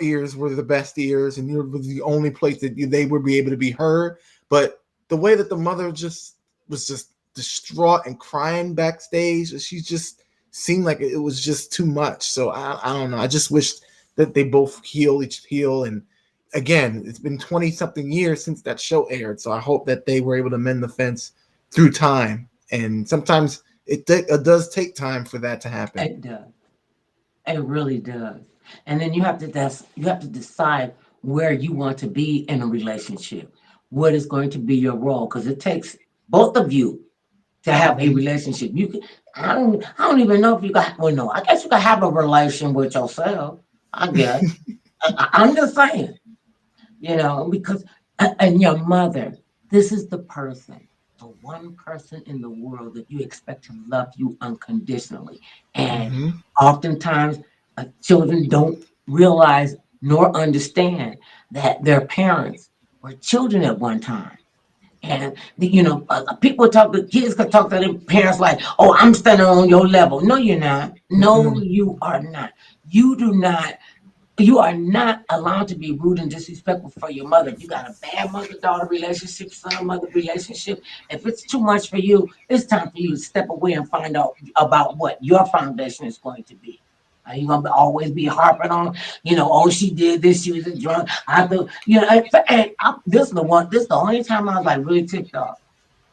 ears were the best ears, and you was the only place that they would be able to be heard. But the way that the mother just was just distraught and crying backstage, she just seemed like it was just too much. So I don't know. I just wish that they both heal. And again, it's been 20 something years since that show aired. So I hope that they were able to mend the fence through time. And sometimes it does take time for that to happen. It does. It really does. And then you have to decide where you want to be in a relationship. What is going to be your role? Because it takes both of you to have a Mhm. relationship. You can. I don't even know if you got. Well, no. I guess you can have a relation with yourself. I guess. I'm just saying. Because and your mother, this is the person, the one person in the world that you expect to love you unconditionally. And Mhm. oftentimes, children don't realize nor understand that their parents were children at one time. And people talk to kids could talk to their parents like, "Oh, I'm standing on your level." No, you're not. No, Mm-mm. you are not. You do not. You are not allowed to be rude and disrespectful for your mother. If you got a bad mother-daughter relationship, son-mother relationship, if it's too much for you, it's time for you to step away and find out about what your foundation is going to be. Are you gonna always be harping on, oh, she did this, she was a drunk. I thought, this is the one, this is the only time I was like really ticked off.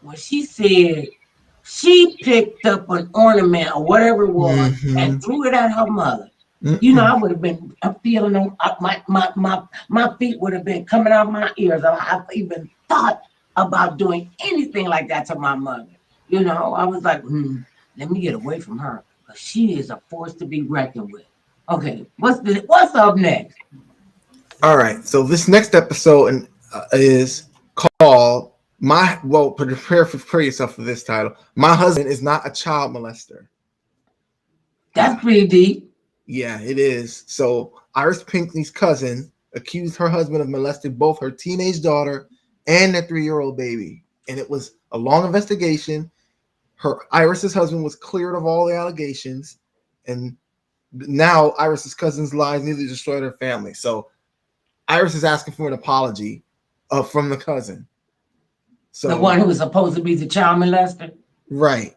When she said she picked up an ornament or whatever it was Mm-hmm. and threw it at her mother. I Mm-mm. would have been feeling my feet would have been coming out my ears. I've even thought about doing anything like that to my mother. I was like, let me get away from her because she is a force to be reckoned with. Okay, what's up next? All right. So this next episode is called "My." Well, prepare yourself for this title. My husband is not a child molester. That's pretty deep. Yeah, it is. So Iris Pinckney's cousin accused her husband of molesting both her teenage daughter and their 3-year-old baby, and it was a long investigation. Iris's husband was cleared of all the allegations, and now Iris's cousin's lies nearly destroyed her family. So Iris is asking for an apology from the cousin. So The one who was supposed to be the child molester. right.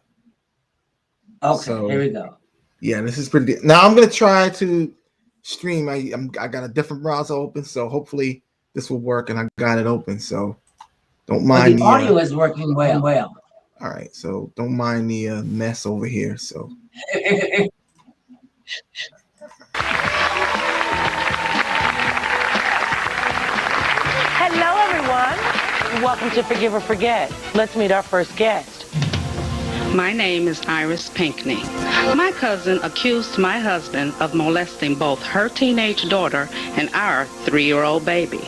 Okay, So here we go. yeah, this is pretty. Now I'm gonna try to stream. I got a different browser open, so hopefully this will work. And I got it open, so don't But mind the the. audio is working well. All right, so don't mind the mess over here. So Hello, everyone. Welcome to Forgive or Forget. Let's meet our first guest. My name is Iris Pinckney. My cousin accused my husband of molesting both her teenage daughter and our 3-year-old baby.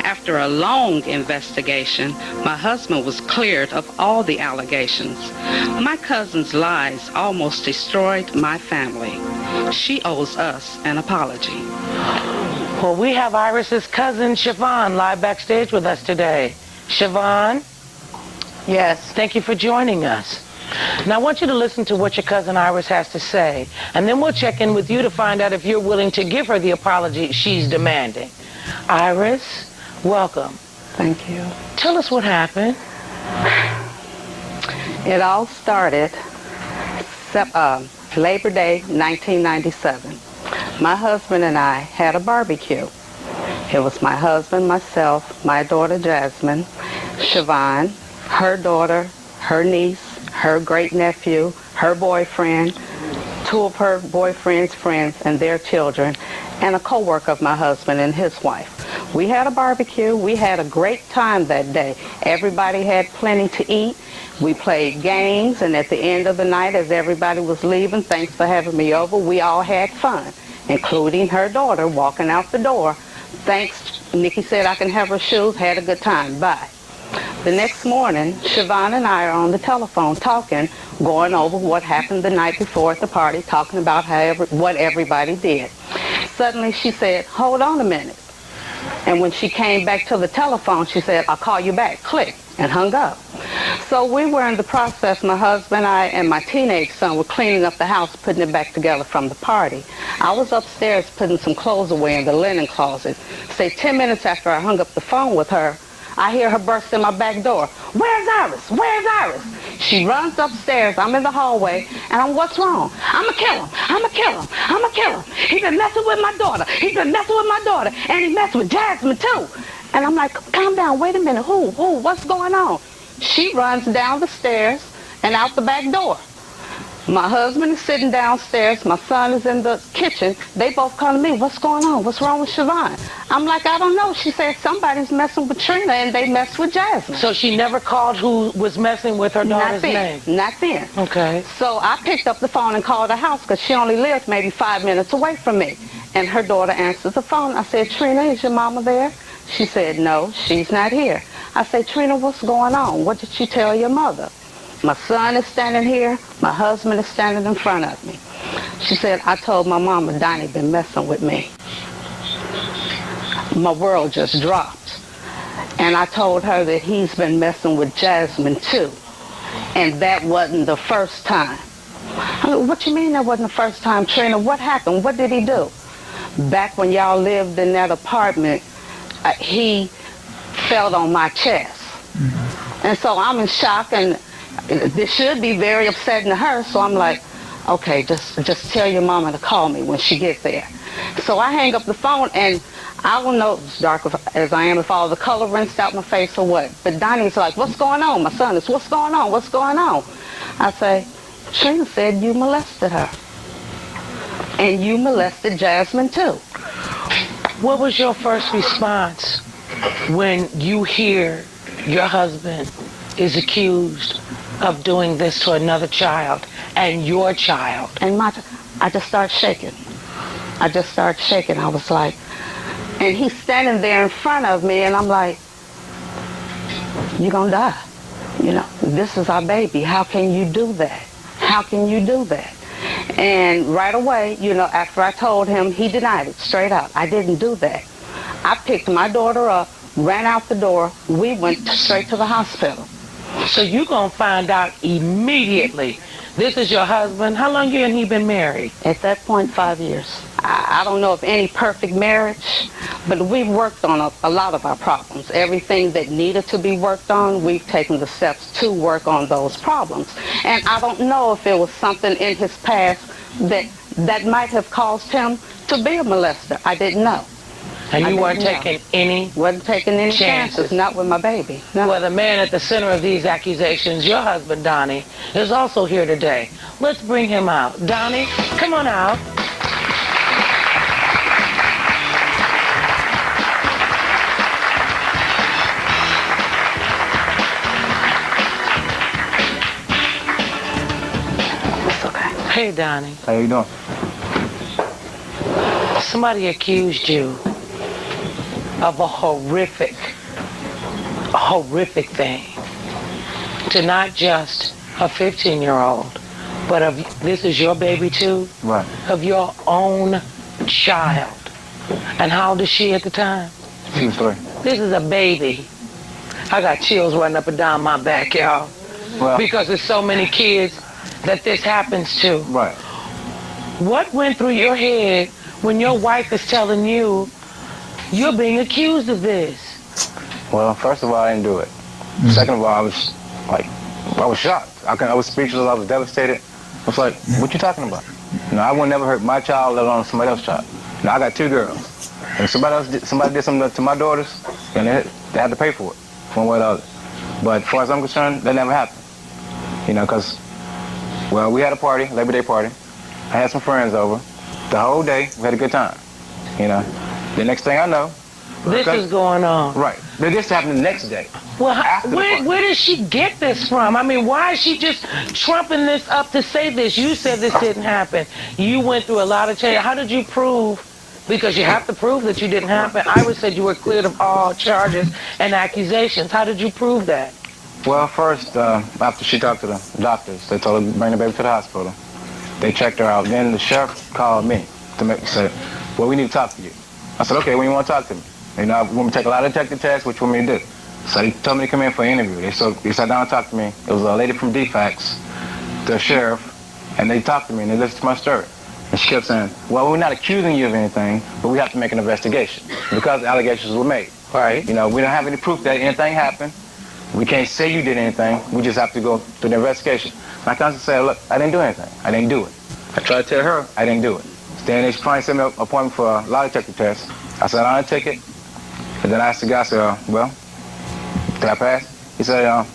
After a long investigation, my husband was cleared of all the allegations. My cousin's lies almost destroyed my family. She owes us an apology. Well, we have Iris's cousin, Siobhan, live backstage with us today. Siobhan? Yes. Thank you for joining us. Now, I want you to listen to what your cousin Iris has to say, and then we'll check in with you to find out if you're willing to give her the apology she's demanding. Iris, welcome. Thank you. Tell us what happened. It all started Labor Day 1997. My husband and I had a barbecue. It was my husband, myself, my daughter Jasmine, Siobhan, her daughter, her niece, her great-nephew, her boyfriend, 2 of her boyfriend's friends and their children, and a co-worker of my husband and his wife. We had a barbecue. We had a great time that day. Everybody had plenty to eat. We played games, and at the end of the night, as everybody was leaving, thanks for having me over, we all had fun, including her daughter walking out the door. Thanks, Nikki said I can have her shoes, had a good time, bye. The next morning, Siobhan and I are on the telephone talking, going over what happened the night before at the party, talking about what everybody did. Suddenly she said, hold on a minute. And when she came back to the telephone, she said, I'll call you back. Click, and hung up. So we were in the process, my husband, I, and my teenage son were cleaning up the house, putting it back together from the party. I was upstairs putting some clothes away in the linen closet. Say 10 minutes after I hung up the phone with her, I hear her burst in my back door. Where's Iris? Where's Iris? She runs upstairs. I'm in the hallway, and what's wrong? I'ma kill him. I'ma kill him. I'ma kill him. He been messing with my daughter. He been messing with my daughter, and he messed with Jasmine too. And I'm like, calm down. Wait a minute. Who? What's going on? She runs down the stairs and out the back door. My husband is sitting downstairs. My son is in the kitchen. They both come to me. What's going on? What's wrong with Siobhan? I'm like, I don't know. She said somebody's messing with Trina and they messed with Jasmine. So she never called who was messing with her daughter's name? Not then. Okay. So I picked up the phone and called the house because she only lived maybe 5 minutes away from me. And her daughter answers the phone. I said, Trina, is your mama there? She said, no, she's not here. I said, Trina, what's going on? What did she tell your mother? My son is standing here. My husband is standing in front of me. She said, I told my mama Donnie been messing with me. My world just dropped. And I told her that he's been messing with Jasmine too. And that wasn't the first time. I mean, what you mean that wasn't the first time, Trina? What happened? What did he do? Back when y'all lived in that apartment, he fell on my chest. And so I'm in shock, and this should be very upsetting to her. So I'm like, okay, just tell your mama to call me when she gets there. So I hang up the phone, and I will know, as dark as I am, if all the color rinsed out my face or what. But Donnie's like, what's going on? My son is, what's going on? What's going on? I say, Trina said you molested her. And you molested Jasmine too. What was your first response when you hear your husband is accused of doing this to another child and your child? And I just started shaking. I just started shaking. I was like, and he's standing there in front of me, and I'm like, you're gonna die. You know, this is our baby. How can you do that? How can you do that? And right away, you know, after I told him, he denied it straight out. I didn't do that. I picked my daughter up, ran out the door. We went straight to the hospital. So you're going to find out immediately. This is your husband. How long you and he been married? At that point, 5 years. I don't know of any perfect marriage, but we've worked on a lot of our problems. Everything that needed to be worked on, we've taken the steps to work on those problems. And I don't know if it was something in his past that might have caused him to be a molester. I didn't know. And you weren't taking any Wasn't taking any chances, not with my baby. No. Well, the man at the center of these accusations, your husband, Donnie, is also here today. Let's bring him out. Donnie, come on out. It's okay. Hey, Donnie. How you doing? Somebody accused you of a horrific thing to not just a 15-year-old, but of, this is your baby too? Right. Of your own child. And how old is she at the time? She was 3. This is a baby. I got chills running up and down my back, y'all. Well, Because there's so many kids that this happens to. right. What went through your head when your wife is telling you you're being accused of this? Well, first of all, I didn't do it. Second of all, I was shocked. I was speechless. I was devastated. I was like, what you talking about? You know, I would never hurt my child, let alone somebody else's child. You know, I got 2 girls. And if somebody did something to my daughters, then they had to pay for it, one way or the other. But as far as I'm concerned, that never happened. You know, because, well, we had a party, Labor Day party. I had some friends over. The whole day, we had a good time. You know, the next thing I know, This is going on. right. But this happened the next day. Well, After the party. where did she get this from? I mean, why is she just trumping this up to say this? You said this didn't happen. You went through a lot of change. How did you prove? Because you have to prove that you didn't happen. I would say you were cleared of all charges and accusations. How did you prove that? Well, first, after she talked to the doctors, they told her to bring the baby to the hospital. They checked her out. Then the sheriff called me to say, well, we need to talk to you. I said, okay, when you want to talk to me? You know, I want me to take a lot of detective tests, which you want me to do. So they told me to come in for an interview. They sat down and talked to me. It was a lady from DFACS, the sheriff, and they talked to me and they listened to my story. And she kept saying, well, we're not accusing you of anything, but we have to make an investigation because the allegations were made. Right. You know, we don't have any proof that anything happened. We can't say you did anything. We just have to go through the investigation. And I constantly said, look, I didn't do anything. I didn't do it. I tried to tell her I didn't do it. Then they finally sent me an appointment for a lie detector test. I said, I didn't take it. And then I asked the guy, I said, well, did I pass? He said, as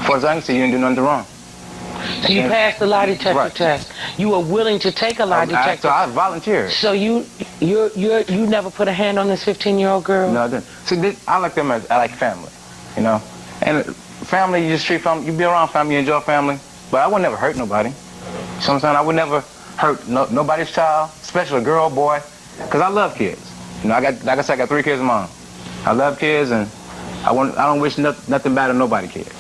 far as I can see, you didn't do nothing wrong. So you passed the lie detector Right. test. You were willing to take a lie detector. So I volunteered. So you never put a hand on this 15-year-old girl? No, I didn't. See, I like them as I like family, you know. And family, you just treat family. You be around family, you enjoy family. But I would never hurt nobody. You know what I'm saying? I would never hurt nobody's child, especially a girl, boy, because I love kids. You know, like I said, I got 3 kids of my own. I love kids, and I don't wish nothing bad on nobody kids.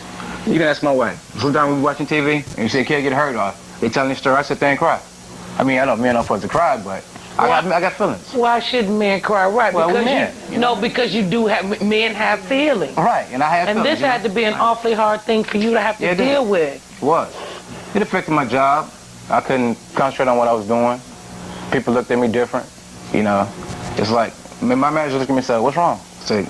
You can ask my wife. Sometimes we be watching TV and you see a kid get hurt, or they telling the story, I sit there and cry. I mean, I know men aren't supposed to cry, but I got feelings. Why shouldn't men cry? Right, Well, because men, you know. no, because you do have, men have feelings. Right, and I have And feelings. this had to be an awfully hard thing for you to have to Yeah, it did. deal with. It was. It affected my job. I couldn't concentrate on what I was doing. People looked at me different. You know, it's like, my manager looked at me and said, what's wrong? I said,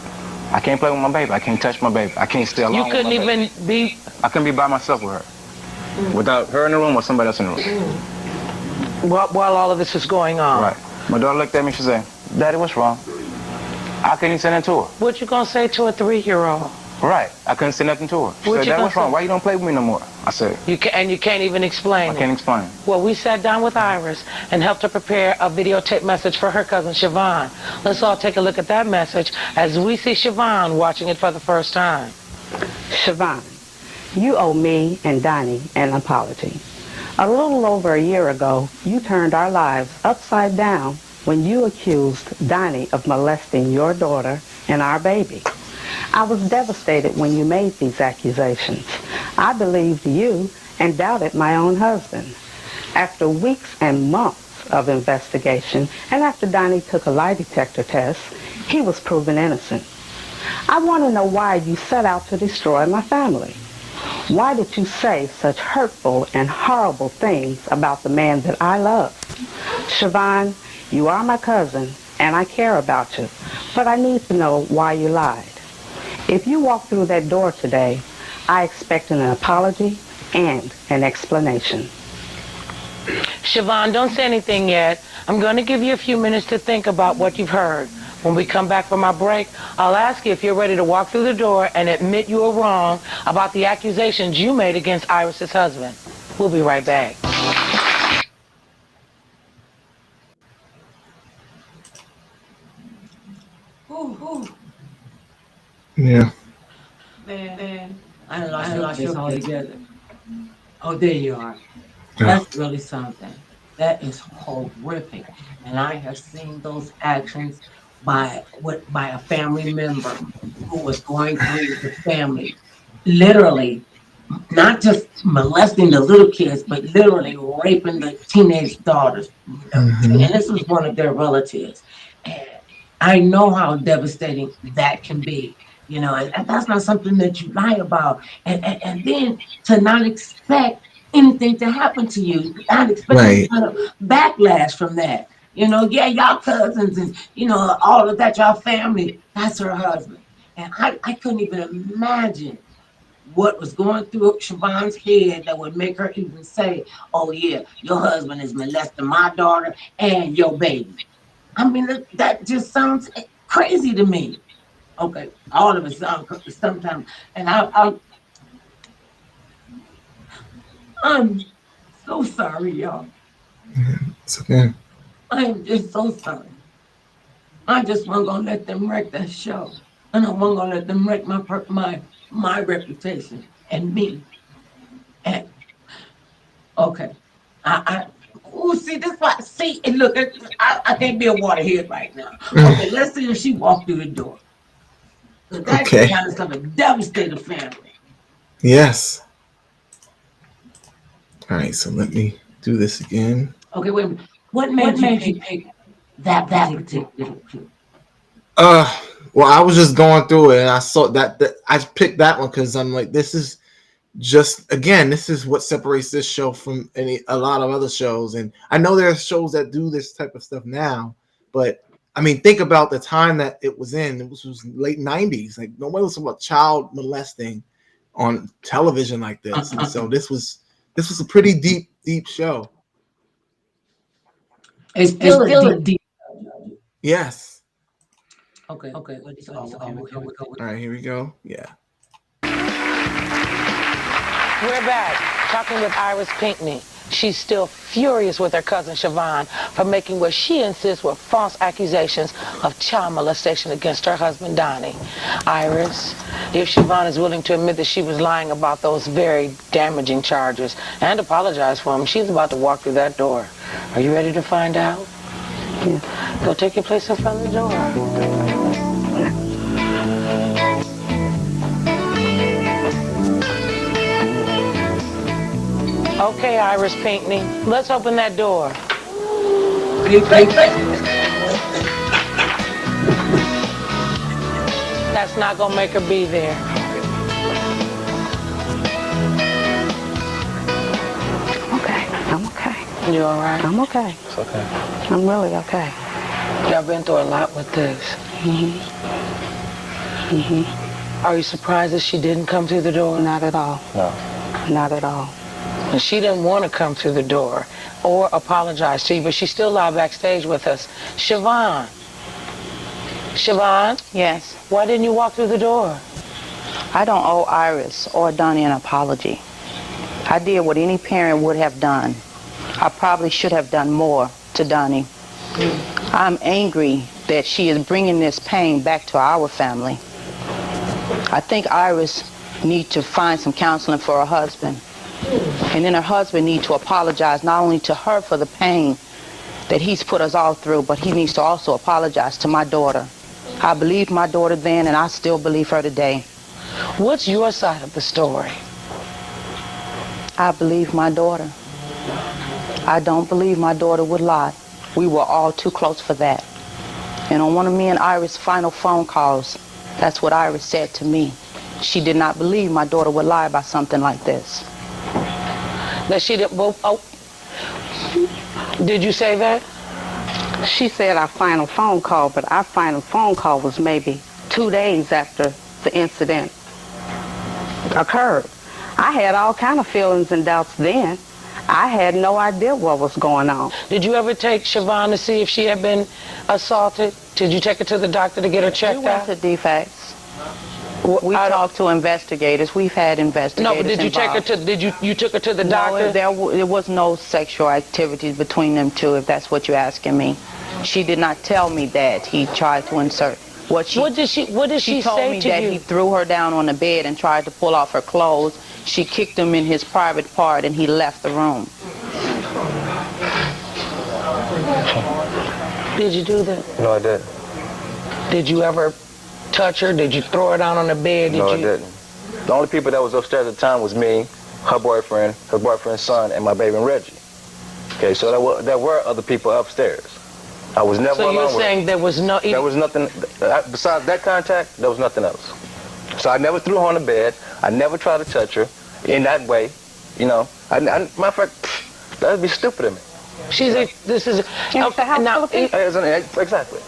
I can't play with my baby. I can't touch my baby. I can't stay alone You with couldn't my baby. even be. I couldn't be by myself with her. Without her in the room or somebody else in the room. While all of this is going on. Right. My daughter looked at me, she said, Daddy, what's wrong? I couldn't even say nothing to her. What you gonna say to a 3-year-old? Right. I couldn't say nothing to her. She said, Dad, what's wrong? Why you don't play with me no more? I said, you can't even explain I can't explain. Well, we sat down with Iris and helped her prepare a videotape message for her cousin Siobhan. Let's all take a look at that message as we see Siobhan watching it for the first time. Siobhan, you owe me and Donnie an apology. A little over a year ago, you turned our lives upside down when you accused Donnie of molesting your daughter and our baby. I was devastated when you made these accusations. I believed you and doubted my own husband. After weeks and months of investigation, and after Donnie took a lie detector test, he was proven innocent. I want to know why you set out to destroy my family. Why did you say such hurtful and horrible things about the man that I love? Siobhan, you are my cousin, and I care about you, but I need to know why you lied. If you walk through that door today, I expect an apology and an explanation. Siobhan, don't say anything yet. I'm going to give you a few minutes to think about what you've heard. When we come back from our break, I'll ask you if you're ready to walk through the door and admit you were wrong about the accusations you made against Iris's husband. We'll be right back. Yeah. Man, I lost your altogether. Oh, there you are. That's really something. That is horrific. And I have seen those actions by a family member who was going through with the family, literally not just molesting the little kids, but literally raping the teenage daughters. Mm-hmm. And this was one of their relatives. And I know how devastating that can be, and that's not something that you lie about. And then to not expect anything to happen to you, not expect any kind of backlash from that. Yeah, y'all cousins and, all of that, y'all family, that's her husband. And I couldn't even imagine what was going through Siobhan's head that would make her even say, oh yeah, your husband is molesting my daughter and your baby. I mean, that just sounds crazy to me. Okay, all of it sounds sometimes. And I'm so sorry, y'all. It's okay. I am just so sorry. I just wasn't gonna let them wreck that show. And I wasn't gonna let them wreck my reputation and me. And okay. See this why see and look I can't be a waterhead right now. Okay, let's see if she walked through the door. Because that kind of stuff would devastate a family. Yes. All right, so let me do this again. Okay, wait a minute. What made you pick that particular clip? Well, I was just going through it and I saw that I picked that one because I'm like, this is what separates this show from a lot of other shows. And I know there are shows that do this type of stuff now, but I mean, think about the time that it was in. It was late 90s. Like nobody was talking about child molesting on television like this. And so this was a pretty deep show. It's still a deep. Yes. Okay. All right, here we go. Yeah. We're back talking with Iris Pinckney. She's still furious with her cousin Siobhan for making what she insists were false accusations of child molestation against her husband Donnie. Iris, if Siobhan is willing to admit that she was lying about those very damaging charges and apologize for them, she's about to walk through that door. Are you ready to find out? Yeah. Go take your place in front of the door. Okay, Iris Pinckney, let's open that door. That's not gonna make her be there. I'm okay. You all right? I'm okay. It's okay. I'm really okay. Y'all been through a lot with this. Are you surprised that she didn't come through the door? Not at all. No. Not at all. And she didn't want to come through the door or apologize to you, but she's still live backstage with us. Siobhan. Siobhan? Yes. Why didn't you walk through the door? I don't owe Iris or Donnie an apology. I did what any parent would have done. I probably should have done more to Donnie. I'm angry that she is bringing this pain back to our family. I think Iris needs to find some counseling for her husband. And then her husband needs to apologize not only to her for the pain that he's put us all through, but he needs to also apologize to my daughter. I believed my daughter then, and I still believe her today. What's your side of the story? I believe my daughter. I don't believe my daughter would lie. We were all too close for that. And on one of me and Iris' final phone calls, that's what Iris said to me. She did not believe my daughter would lie about something like this. That she did. Well, oh, did you say that? She said our final phone call, but our final phone call was maybe 2 days after the incident occurred. I had all kind of feelings and doubts then. I had no idea what was going on. Did you ever take Siobhan to see if she had been assaulted? Did you take her to the doctor to get her checked out? We went to defects. We talked to investigators. We've had investigators. No, but did you take her to? You took her to the doctor? No, there was no sexual activities between them two. If that's what you're asking me, she did not tell me that he tried to insert. What did she say to you? She told me that he threw her down on the bed and tried to pull off her clothes. She kicked him in his private part, and he left the room. Did you do that? No, I didn't. Did you ever touch her? Did you throw her down on the bed? No, I didn't. The only people that was upstairs at the time was me, her boyfriend's son, and my baby Reggie. Okay, so there were other people upstairs. I was never alone with her. So you're saying there was no... There was nothing, besides that contact, there was nothing else. So I never threw her on the bed. I never tried to touch her in that way, you know. Matter of fact, that would be stupid of me. Exactly.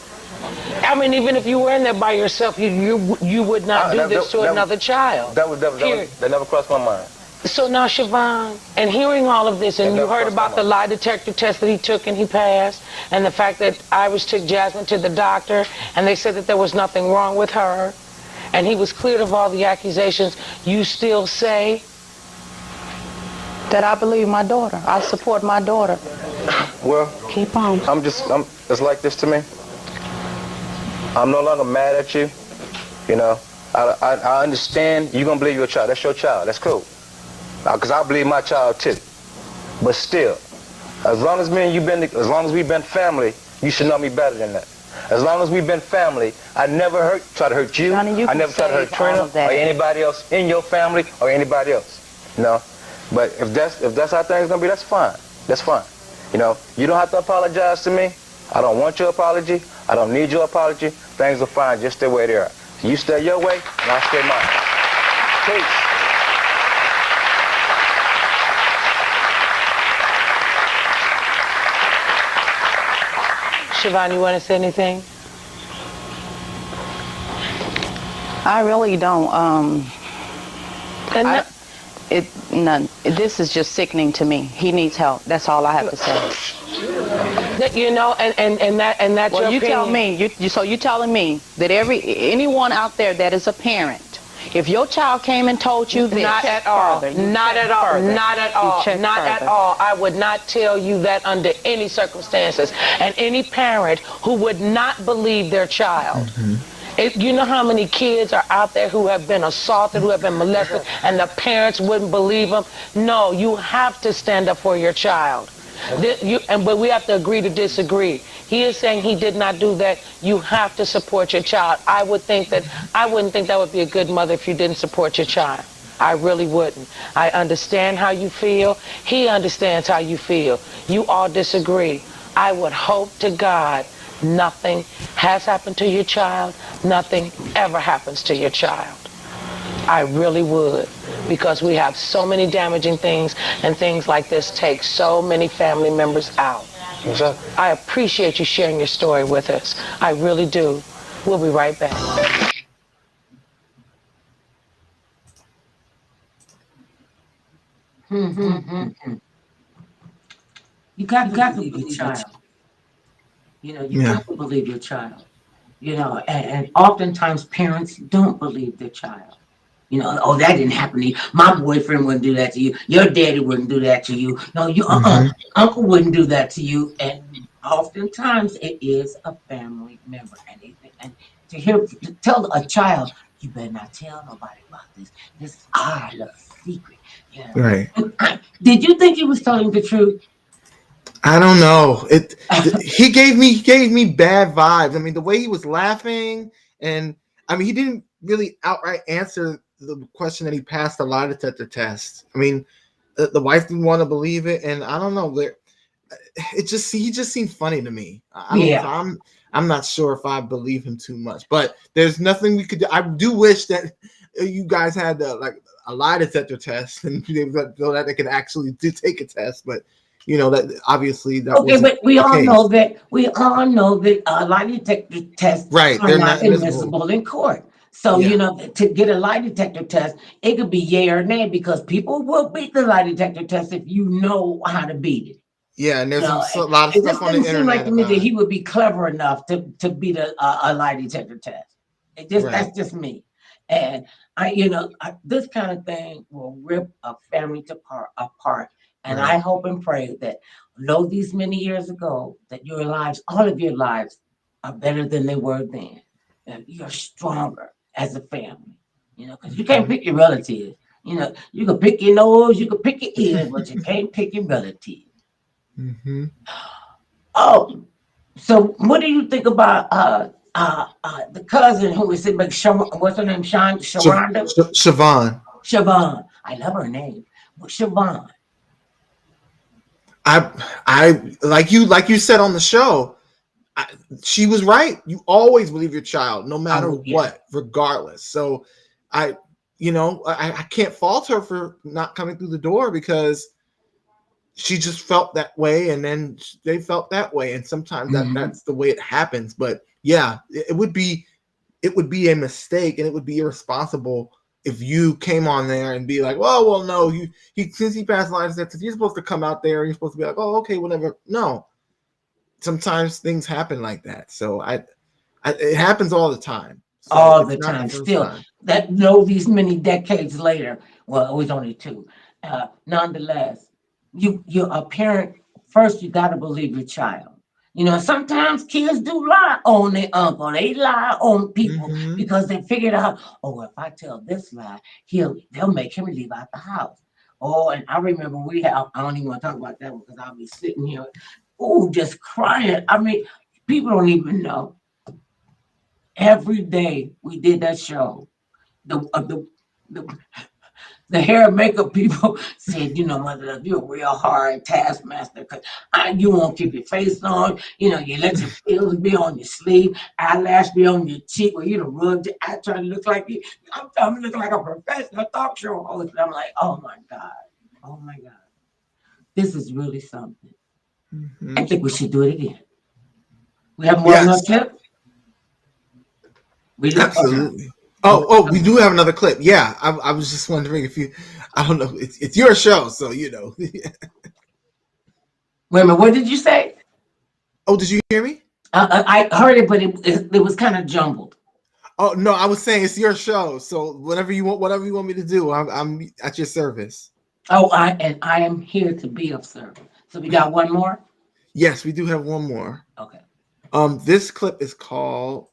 I mean, even if you were in there by yourself, you would not do this to another child. That never crossed my mind. So now, Siobhan, and hearing all of this, and you heard about the lie detector test that he took and he passed, and the fact that Iris took Jasmine to the doctor, and they said that there was nothing wrong with her, and he was cleared of all the accusations, you still say that I believe my daughter. I support my daughter. Well, keep on. It's like this to me. I'm no longer mad at you. You know, I understand you're gonna believe your child. That's your child. That's cool. Because I believe my child too. But still, as long as we've been family, you should know me better than that. As long as we've been family, I never try to hurt you. Johnny, I never try to hurt Trina or anybody else in your family or anybody else. You know, but if that's how things gonna be, that's fine. That's fine. You know, you don't have to apologize to me. I don't want your apology. I don't need your apology. Things are fine just the way they are. So you stay your way, and I stay mine. Peace. Siobhan, you want to say anything? I really don't. This is just sickening to me. He needs help. That's all I have to say. You know, and that's well, your you opinion. tell me. So you're telling me that anyone out there that is a parent, if your child came and told you this, not at all, not at all, not at all, not at all. I would not tell you that under any circumstances. And any parent who would not believe their child. You know how many kids are out there who have been assaulted, who have been molested, and the parents wouldn't believe them? No, you have to stand up for your child. But we have to agree to disagree. He is saying he did not do that. You have to support your child. I wouldn't think that would be a good mother if you didn't support your child. I really wouldn't. I understand how you feel. He understands how you feel. You all disagree. I would hope to God nothing has happened to your child. Nothing ever happens to your child. I really would, because we have so many damaging things, and things like this take so many family members out. Exactly. I appreciate you sharing your story with us. I really do. We'll be right back. You got to believe your child. You Yeah. got to believe your child. And oftentimes parents don't believe their child. Oh, that didn't happen to you. My boyfriend wouldn't do that to you. Your daddy wouldn't do that to you. No, Hmm. uncle wouldn't do that to you. And oftentimes it is a family member. And to tell a child, you better not tell nobody about this. This is our little secret. Right. Did you think he was telling the truth? I don't know. He gave me bad vibes. I mean, the way he was laughing, and I mean, he didn't really outright answer the question that he passed the lie detector test. I mean, the wife didn't want to believe it, and I don't know. He just seemed funny to me. I don't. So Yeah. I'm not sure if I believe him too much, but there's nothing we could do. I do wish that you guys had like a lie detector test and so that they could actually do take a test, but that obviously that Okay, wasn't but we the all case. know that lie detector tests Right, are they're not not admissible. admissible in court. So, Yeah, to get a lie detector test, it could be yay or nay because people will beat the lie detector test if you know how to beat it. yeah, and there's And a lot of it just stuff on the didn't seem like internet to me that about it. he would be clever enough to beat a lie detector test. Right, That's just me. And this kind of thing will rip a family apart. And I right. hope and pray that know these many years ago that your lives, all of your lives, are better than they were then. And you're stronger as a family. Because you can't Hmm. pick your relatives. You can pick your nose, you can pick your ears, but you can't pick your relatives. Hmm. Oh, so what do you think about the cousin who is in what's her name? Sharonda? Siobhan. Siobhan. I love her name. Siobhan. I like you said on the show. I, she was right. You always believe your child, no matter Oh yeah. what, regardless. So I, I can't fault her for not coming through the door because she just felt that way, and then they felt that way, and sometimes Mhm. that's the way it happens. But yeah, it would be a mistake, and it would be irresponsible if you came on there and be like, well, no, he since he passed life sentence, you're supposed to come out there and you're supposed to be like, oh, okay, whatever. No, sometimes things happen like that. So it happens all the time. So All it's the not the time. first Still, time. that know these many decades later. Well, it was only two. Nonetheless, you're a parent. First, you got to believe your child. Sometimes kids do lie on their uncle. They lie on people Hmm. because they figured out, oh, if I tell this lie, they'll make him leave out the house. Oh, and I remember I don't even want to talk about that one because I'll be sitting here, oh, just crying. I mean, people don't even know. Every day we did that show. The the hair and makeup people said, Mother, you're a real hard taskmaster because you won't keep your face on. You let your feelings be on your sleeve, eyelash be on your cheek, where you done rubbed your eye trying to look like you. I'm looking like a professional talk show host. And I'm like, oh my God. Oh my God. This is really something. I Hmm. think we should do it again. We have more another Yes, clip? We do? Okay. absolutely. Oh, we do have another clip. Yeah, I was just wondering if you, I don't know, it's your show, so Wait a minute. What did you say? Oh, did you hear me? I heard it, but it was kind of jumbled. Oh no, I was saying it's your show, so whatever you want me to do, I'm at your service. Oh, I am here to be of service. So we got one more. Yes, we do have one more. Okay. This clip is called.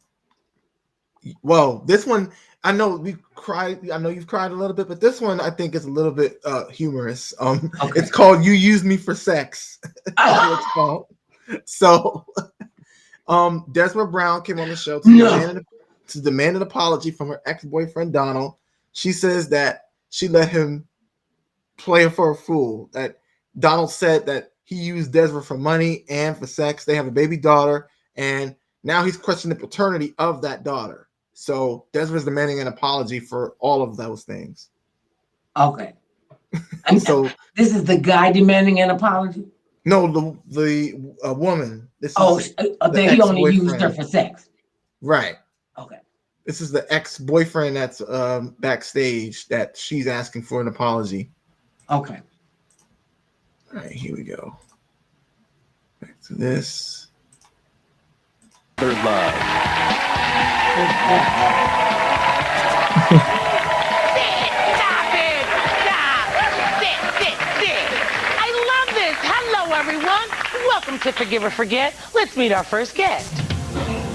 Well, this one I know we cried. I know you've cried a little bit, but this one I think is a little bit humorous. It's Okay. called "You Use Me for Sex." That's what it's called. So, Desmond Brown came on the show No. to demand an apology from her ex-boyfriend Donald. She says that she let him play her for a fool. That Donald said that he used Desmond for money and for sex. They have a baby daughter, and now he's questioning the paternity of that daughter. So Desmond's demanding an apology for all of those things. Okay. And So this is the guy demanding an apology. no, the woman. This Oh, is the that he only used her ex-boyfriend, for sex. right? Okay. This is the ex-boyfriend that's backstage that she's asking for an apology. Okay. All right, here we go. Back to this. Third Love. I love this. Hello, everyone. Welcome to Forgive or Forget. Let's meet our first guest.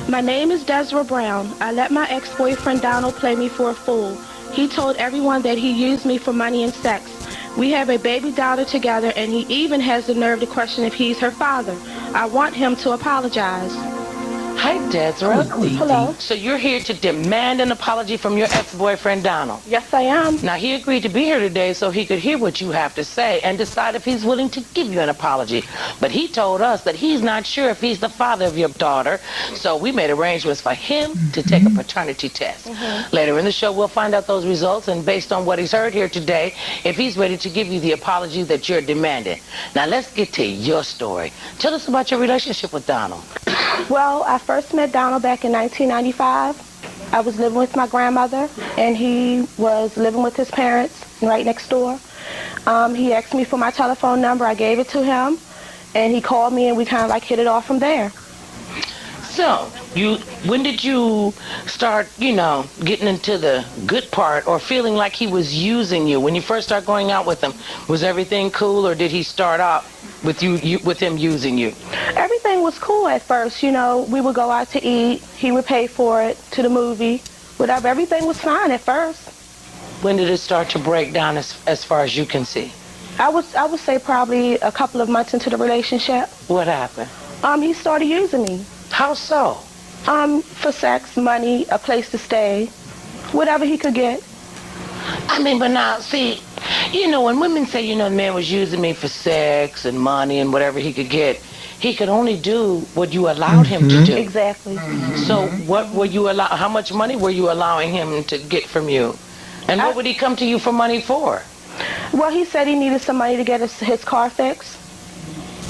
My name is Desiree Brown. I let my ex-boyfriend Donald play me for a fool. He told everyone that he used me for money and sex. We have a baby daughter together, and he even has the nerve to question if he's her father. I want him to apologize. Hi, Desiree. Hello. So you're here to demand an apology from your ex-boyfriend, Donald. Yes, I am. Now, he agreed to be here today so he could hear what you have to say and decide if he's willing to give you an apology. But he told us that he's not sure if he's the father of your daughter, so we made arrangements for him to take a paternity test. Later in the show, we'll find out those results, and based on what he's heard here today, if he's ready to give you the apology that you're demanding. Now, let's get to your story. Tell us about your relationship with Donald. Well, I first met Donald back in 1995. I was living with my grandmother, and he was living with his parents right next door. He asked me for my telephone number. I gave it to him, and he called me, and we kind of like hit it off from there. So, when did you start, getting into the good part or feeling like he was using you? When you first started going out with him, was everything cool, or did he start out with with him using you? Everything was cool at first. We would go out to eat. He would pay for it, to the movie, whatever. Everything was fine at first. When did it start to break down as far as you can see? I would say probably a couple of months into the relationship. What happened? He started using me. How so? For sex, money, a place to stay, whatever he could get. But now, see, when women say, the man was using me for sex and money and whatever he could get, he could only do what you allowed him to do. Exactly. So what were you how much money were you allowing him to get from you? And what would he come to you for money for? Well, he said he needed some money to get his car fixed.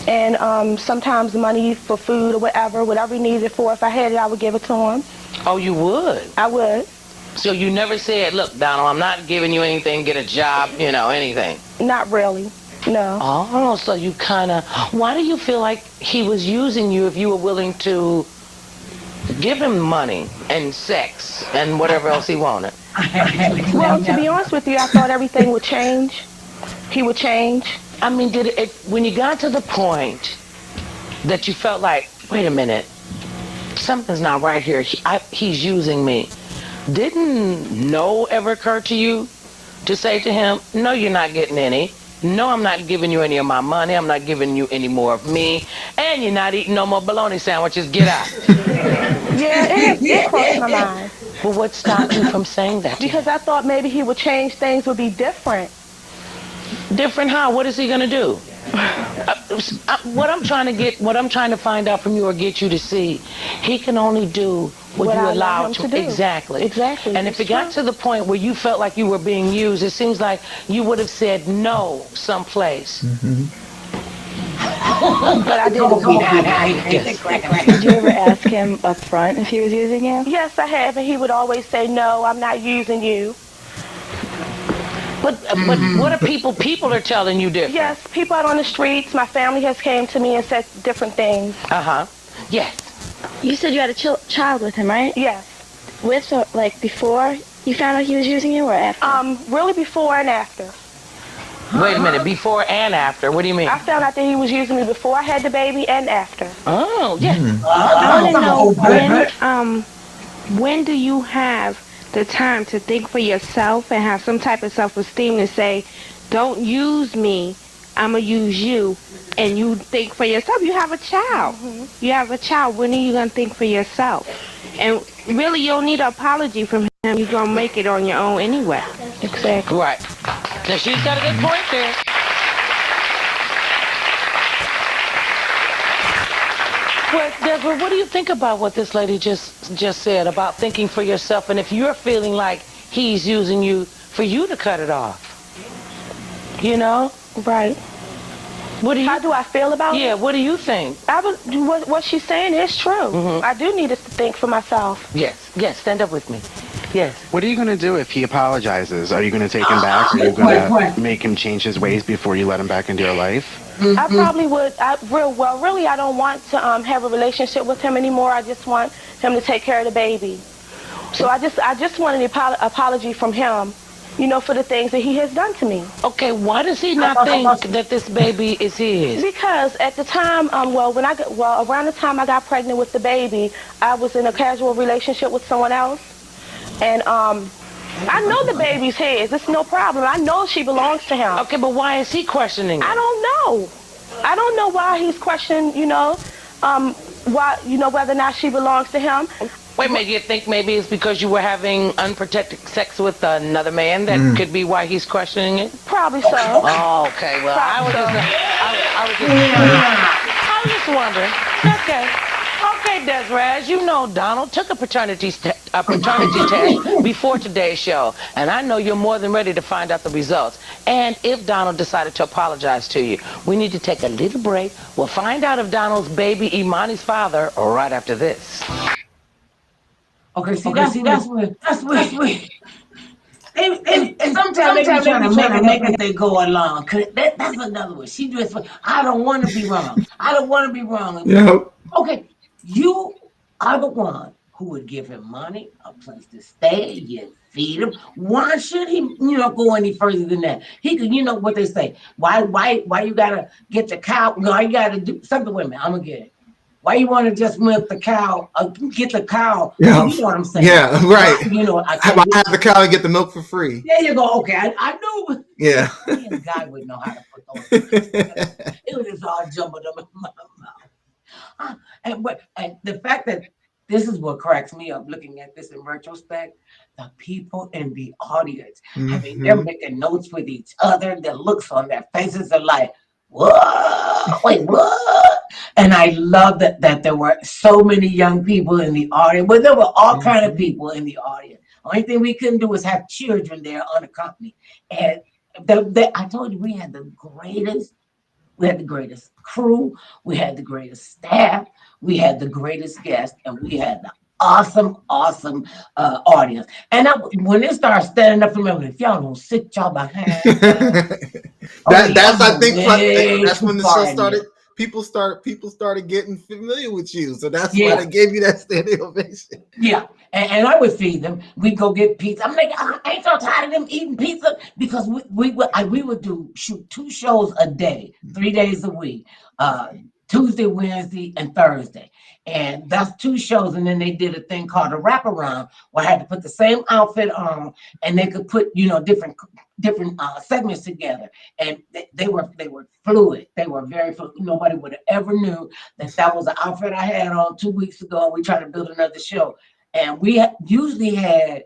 And sometimes money for food or whatever he needed it for. If I had it, I would give it to him. Oh, you would? I would. So you never said, look, Donald, I'm not giving you anything, get a job, anything? Not really, no. Oh, so you why do you feel like he was using you if you were willing to give him money and sex and whatever else he wanted? Well, to be honest with you, I thought everything would change. He would change. Did it, when you got to the point that you felt like, wait a minute, something's not right here, he's using me, didn't no ever occur to you to say to him, no, you're not getting any, no, I'm not giving you any of my money, I'm not giving you any more of me, and you're not eating no more bologna sandwiches, get out? Yeah, it crossed my mind. Well, what stopped you from saying that? Because I thought maybe he would change, things would be different. Different how? What is he gonna do? What I'm trying to find out from you or get you to see, he can only do what you allow him to do. Exactly. And if it got to the point where you felt like you were being used, it seems like you would have said no someplace. But I didn't. Did you ever ask him up front if he was using you? Yes, I have, and he would always say, no, I'm not using you. But what are people are telling you different? Yes, people out on the streets, my family has came to me and said different things. Yes. You said you had a child with him, right? Yes. With or before you found out he was using you, or after? Really before and after. Wait a minute, before and after, what do you mean? I found out that he was using me before I had the baby and after. Oh, yeah. I want to know when do you have the time to think for yourself and have some type of self-esteem to say, don't use me, I'm going to use you, and you think for yourself. You have a child. You have a child. When are you going to think for yourself? And really, you don't need an apology from him. You're going to make it on your own anyway. Exactly. Right. Now, she's got a good point there. Well, Deborah, what do you think about what this lady just said about thinking for yourself, and if you're feeling like he's using you, for you to cut it off? Right. How do I feel about it? Yeah, what do you think? What she's saying is true. I do need to think for myself. Yes, stand up with me. Yes. What are you going to do if he apologizes? Are you going to take him back? Are you going to make him change his ways before you let him back into your life? I probably would. Really, I don't want to have a relationship with him anymore. I just want him to take care of the baby. So I just want an apology from him, for the things that he has done to me. Okay, why does he not think that this baby is his? Because at the time, around the time I got pregnant with the baby, I was in a casual relationship with someone else, and I know the baby's his. It's no problem. I know she belongs to him. Okay, but why is he questioning it? I don't know. I don't know why he's questioning, whether or not she belongs to him. Wait, maybe you think maybe it's because you were having unprotected sex with another man that could be why he's questioning it? Probably so. Oh, okay. Well, I was just wondering. Okay. Okay, Desiree, you know Donald took a paternity test before today's show, and I know you're more than ready to find out the results. And if Donald decided to apologize to you, we need to take a little break. We'll find out if Donald's baby Imani's father right after this. Okay, that's what. Sometimes they be trying to make it they go along. That's another one. She just, I don't want to be wrong. I don't want to be wrong. Yep. Okay, you are the one who would give him money, a place to stay, you feed him. Why should he, go any further than that? He could, what they say. Why you gotta get the cow? No, you gotta do something with me. I'm gonna get it. Why you want to just milk the cow? Get the cow? Yeah, you know what I'm saying? Yeah, right. I have the cow and get the milk for free. There you go. Okay, I knew. Yeah. The guy would know how to put those. It was just all jumbled up in my mouth. And the fact that this is what cracks me up looking at this in retrospect. The people in the audience, I mean, they're making notes with each other. The looks on their faces are like, what? Wait, what? And I love that there were so many young people in the audience. But there were all kind of people in the audience. Only thing we couldn't do was have children there unaccompanied. And I told you we had the greatest crew, we had the greatest staff, we had the greatest guests, and we had the awesome audience. And when it started standing up for me, if y'all don't sit y'all behind, that's when the show started. People started getting familiar with you, so that's why they gave you that standing ovation. Yeah, and I would feed them. We'd go get pizza. I'm like, I ain't so tired of them eating pizza, because we would shoot 2 shows a day, 3 days a week, Tuesday, Wednesday, and Thursday. And that's 2 shows. And then they did a thing called a wraparound, where I had to put the same outfit on, and they could put, different segments together. And they were fluid. They were very fluid. Nobody would have ever knew that was the outfit I had on 2 weeks ago. And we tried to build another show. And we usually had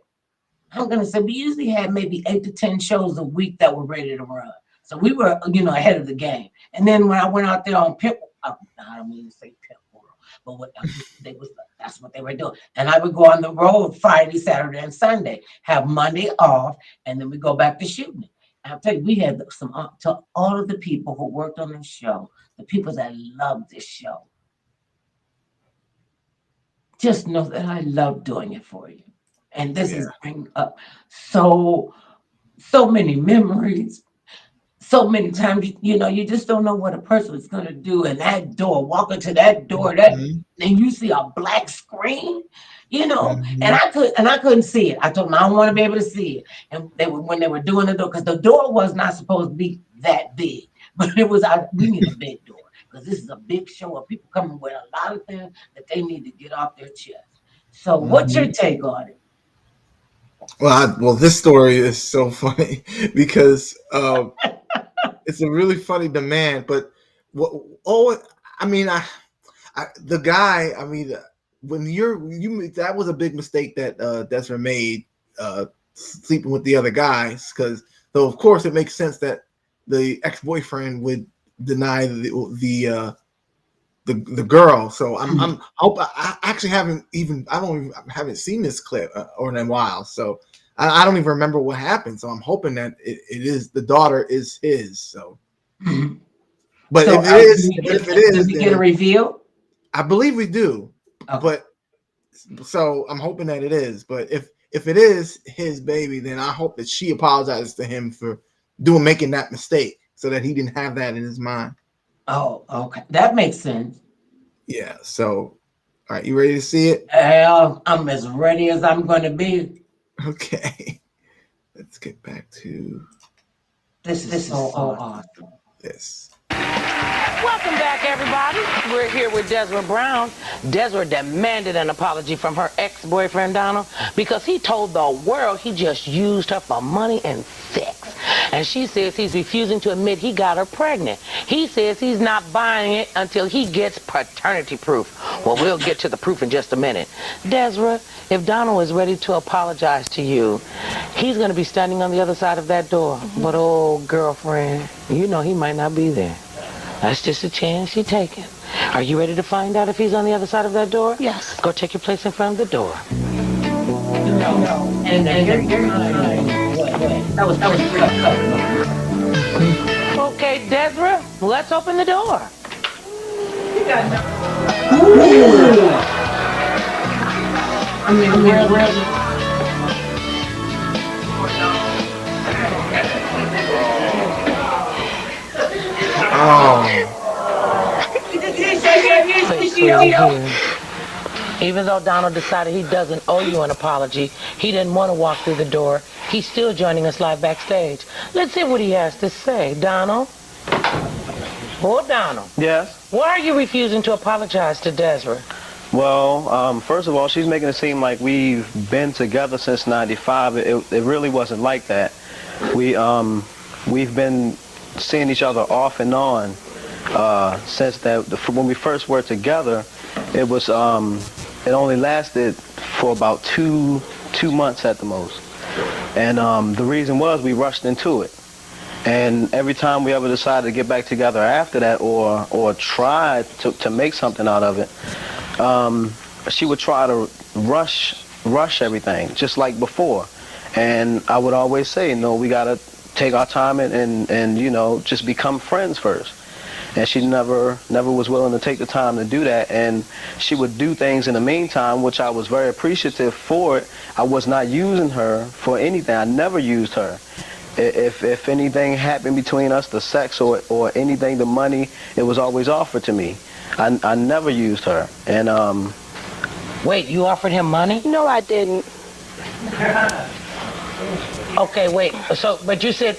maybe 8 to 10 shows a week that were ready to run. So we were, ahead of the game. And then when I went out there on Pimp, I don't mean to say Pimp World, but that's what they were doing. And I would go on the road Friday, Saturday, and Sunday, have Monday off, and then we go back to shooting it. I'll tell you, we had to all of the people who worked on the show, the people that loved this show. Just know that I love doing it for you. And this is bringing up so many memories. So many times, you just don't know what a person is going to do. And that door, walking to that door, and you see a black screen, and I couldn't see it. I told them I don't want to be able to see it. And when they were doing the door, because the door was not supposed to be that big, but it was. We need a big door, because this is a big show of people coming with a lot of things that they need to get off their chest. So, what's your take on it? Well, this story is so funny because it's a really funny demand. But the guy, when that was a big mistake that Desiree made, sleeping with the other guys, because though of course it makes sense that the ex-boyfriend would deny the girl. So I actually haven't seen this clip or in a while. So I don't even remember what happened. So I'm hoping that it is the daughter is his. So, but so if it is, did we get a reveal? I believe we do. Okay. But so I'm hoping that it is. But if it is his baby, then I hope that she apologizes to him for making that mistake, so that he didn't have that in his mind. Oh, okay. That makes sense. Yeah. So, all right, you ready to see it? Hell, I'm as ready as I'm going to be. Okay. Let's get back to This is so awesome. this. Welcome back, everybody. We're here with Desiree Brown. Desiree demanded an apology from her ex-boyfriend, Donald, because he told the world he just used her for money and sex. And she says he's refusing to admit he got her pregnant. He says he's not buying it until he gets paternity proof. Well, we'll get to the proof in just a minute. Desiree, if Donald is ready to apologize to you, he's going to be standing on the other side of that door. But, oh, girlfriend, you know he might not be there. That's just a chance you're taking. Are you ready to find out if he's on the other side of that door? Yes. Go take your place in front of the door. No. And very kind. That was Okay, Desiree, let's open the door. Ooh. I mean, really? Oh. Even though Donald decided he doesn't owe you an apology, he didn't want to walk through the door. He's still joining us live backstage. Let's see what he has to say. Donald? Oh, Donald. Yes. Why are you refusing to apologize to Desiree? Well, first of all, she's making it seem like we've been together since '95. It really wasn't like that. We've been seeing each other off and on since that. When we first were together, it was it only lasted for about two months at the most. And the reason was we rushed into it. And every time we ever decided to get back together after that, or tried to make something out of it, she would try to rush everything, just like before. And I would always say, no, we gotta take our time and you know, just become friends first. And she never was willing to take the time to do that. And she would do things in the meantime, which I was very appreciative for it. I was not using her for anything. I never used her. If anything happened between us, the sex or anything, the money, it was always offered to me. I never used her. And Wait, you offered him money? No, I didn't. Okay, wait. So, but you said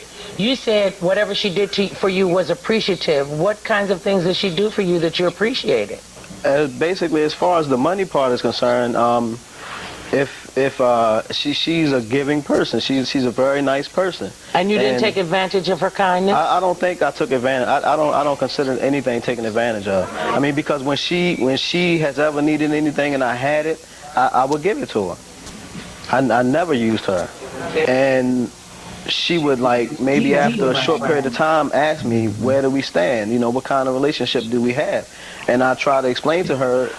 whatever she did for you was appreciative. What kinds of things did she do for you that you appreciated? Basically, as far as the money part is concerned, she's a giving person. She's a very nice person. And you didn't take advantage of her kindness? I don't think I took advantage. I don't consider anything taken advantage of. I mean, because when she has ever needed anything and I had it, I would give it to her. I never used her. And she would, like, maybe after a short period of time ask me, where do we stand? You know, what kind of relationship do we have? And I try to explain to her,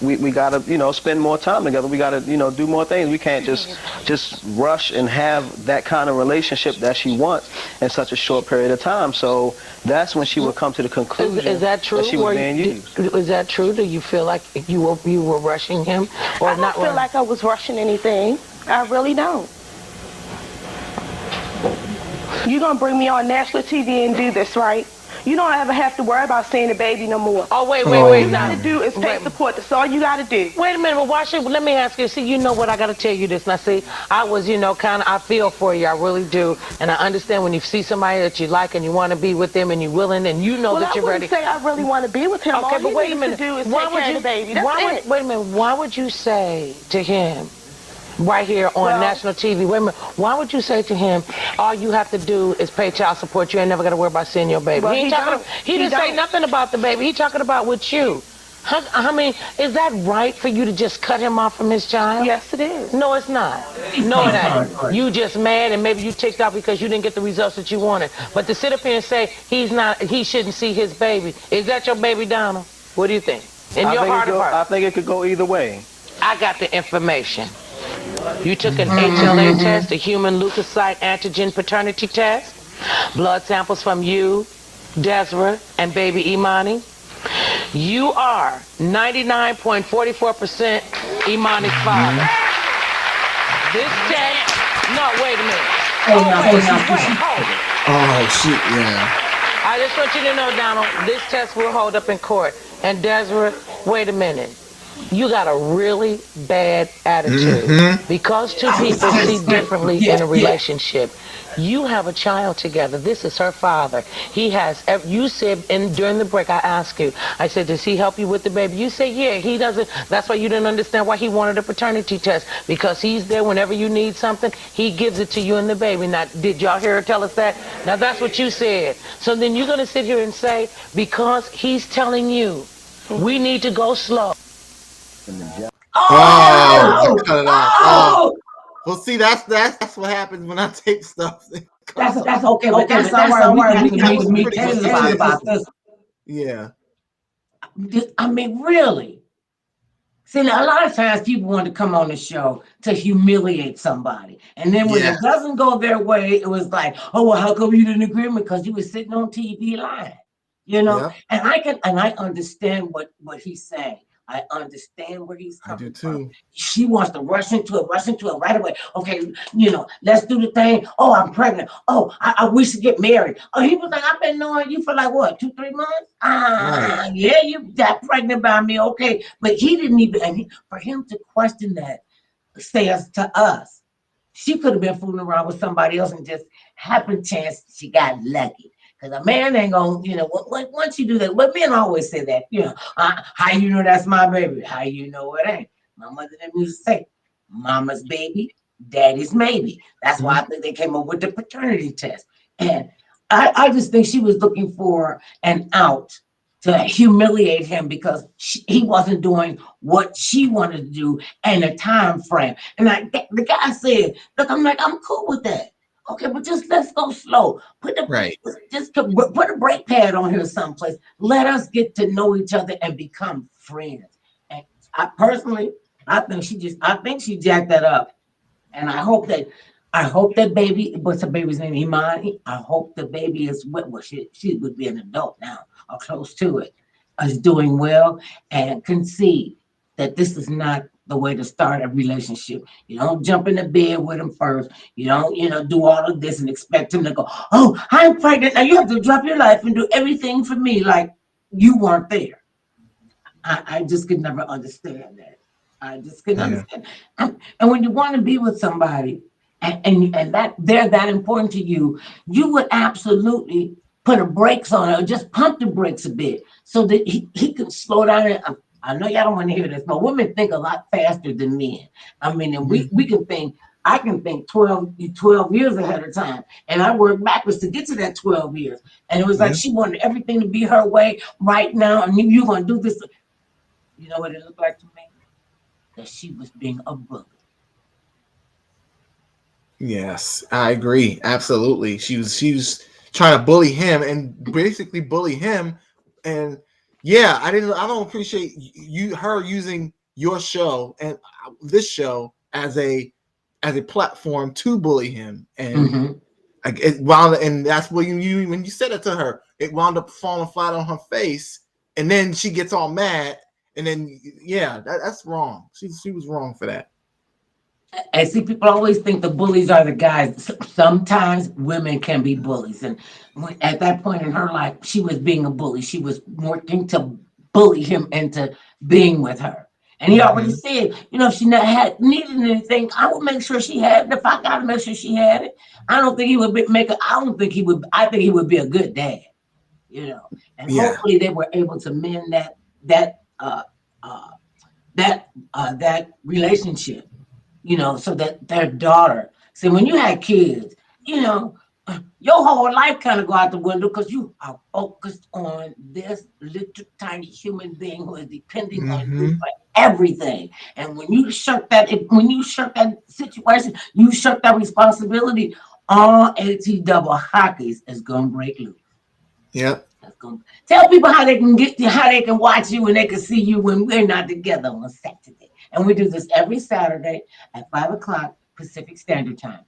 we gotta, you know, spend more time together. We gotta, you know, do more things. We can't just rush and have that kind of relationship that she wants in such a short period of time. So that's when she would come to the conclusion is that true? That she was being used. Is that true? Do you feel like you were rushing him, or I don't not? feel like I was rushing anything. I really don't. You're gonna bring me on national TV and do this, right? You don't ever have to worry about seeing the baby no more. Oh, wait. All you gotta do is take support. That's all you gotta do. Wait a minute, well, let me ask you. See, you know what, I gotta tell you this. Now, see, I was, you know, I feel for you. I really do. And I understand when you see somebody that you like and you want to be with them and you're willing and you know that you're ready. I wouldn't say I really want to be with him. Okay, all but wait a needs minute. to do is take care of the baby. That's it. Wait a minute. Why would you say to him, right here on national TV, wait a minute, why would you say to him, all you have to do is pay child support, you ain't never got to worry about seeing your baby? Well, he didn't say nothing about the baby. He talking about with you. I mean, is that right for you to just cut him off from his child? Yes, it is. No, it's not. No, it ain't. You just mad and maybe you ticked off because you didn't get the results that you wanted. But to sit up here and say he shouldn't see his baby, is that your baby, Donald? What do you think? In your heart of hearts? I think it could go either way. I got the information. You took an HLA test, a human leukocyte antigen paternity test, blood samples from you, Desiree, and baby Imani. You are 99.44% Imani's father. This test, no, wait a minute. Oh, shit, yeah. I just want you to know, Donald, this test will hold up in court. And Desiree, wait a minute. You got a really bad attitude. Because two people see differently in a relationship. You have a child together. This is her father. He has, you said during the break, I asked you, I said, does he help you with the baby? You said, yeah, he doesn't. That's why you didn't understand why he wanted a paternity test. Because he's there whenever you need something, he gives it to you and the baby. Now, did y'all hear her tell us that? Now, that's what you said. So then you're going to sit here and say, because he's telling you, we need to go slow. Oh, cut it off. Oh. Well, see, that's what happens when I take stuff. That's okay, but that's all right. We can meet consensus about this. Yeah. I mean, really. See, now, a lot of times people want to come on the show to humiliate somebody. And then when it doesn't go their way, it was like, oh, well, how come you didn't agree with me? Because you were sitting on TV lying. You know? And I understand what he's saying. I understand where he's coming from. She wants to rush into it right away. Okay, let's do the thing. Oh, I'm pregnant. Oh, I wish to get married. Oh, he was like, I've been knowing you for like what, 2-3 months? Yeah, you got pregnant by me. Okay, but he didn't even. For him to question that says to us, she could have been fooling around with somebody else and just happened chance she got lucky. Because a man ain't gonna, once you do that, but men always say that, how you know that's my baby? How you know it ain't? My mother didn't used to say, mama's baby, daddy's maybe. That's why I think they came up with the paternity test. And I just think she was looking for an out to humiliate him because he wasn't doing what she wanted to do in a time frame. And the guy said, look, I'm cool with that. Okay, but just let's go slow. Put a brake pad on here someplace. Let us get to know each other and become friends. And I personally, I think she jacked that up. And I hope that baby, what's the baby's name? Imani. I hope the baby is she would be an adult now or close to it, is doing well and concede that this is not the way to start a relationship. You don't jump in the bed with him first. You don't, do all of this and expect him to go, oh, I'm pregnant. Now you have to drop your life and do everything for me like you weren't there. I just could never understand that. I just couldn't understand. And when you want to be with somebody and that they're that important to you, you would absolutely put a brakes on it or just pump the brakes a bit so that he could slow down. I know y'all don't want to hear this, but women think a lot faster than men. I mean, and we can think, I can think 12 years ahead of time. And I worked backwards to get to that 12 years. And it was like she wanted everything to be her way right now. And you're going to do this. You know what it looked like to me? That she was being a bully. Yes, I agree. Absolutely. She was trying to bully him and basically bully him. And I don't appreciate her using your show and this show as a platform to bully him. And it wound, and that's what you when you said it to her, it wound up falling flat on her face, and then she gets all mad. And then, that's wrong. She was wrong for that. And see, people always think the bullies are the guys. Sometimes women can be bullies. And at that point in her life, she was being a bully. She was working to bully him into being with her. And he already said, if she needed anything, I would make sure she had it. If I got to make sure she had it, I don't think he would I think he would be a good dad, And hopefully they were able to mend that relationship, so that their daughter. See, when you had kids, your whole life kind of go out the window because you are focused on this little tiny human being who is depending on you for everything. And when you shirk that situation, you shirk that responsibility, all AT double hockeys is gonna break loose. Yep. Tell people how they can watch you and they can see you when we're not together on Saturday. And we do this every Saturday at 5:00 Pacific Standard Time.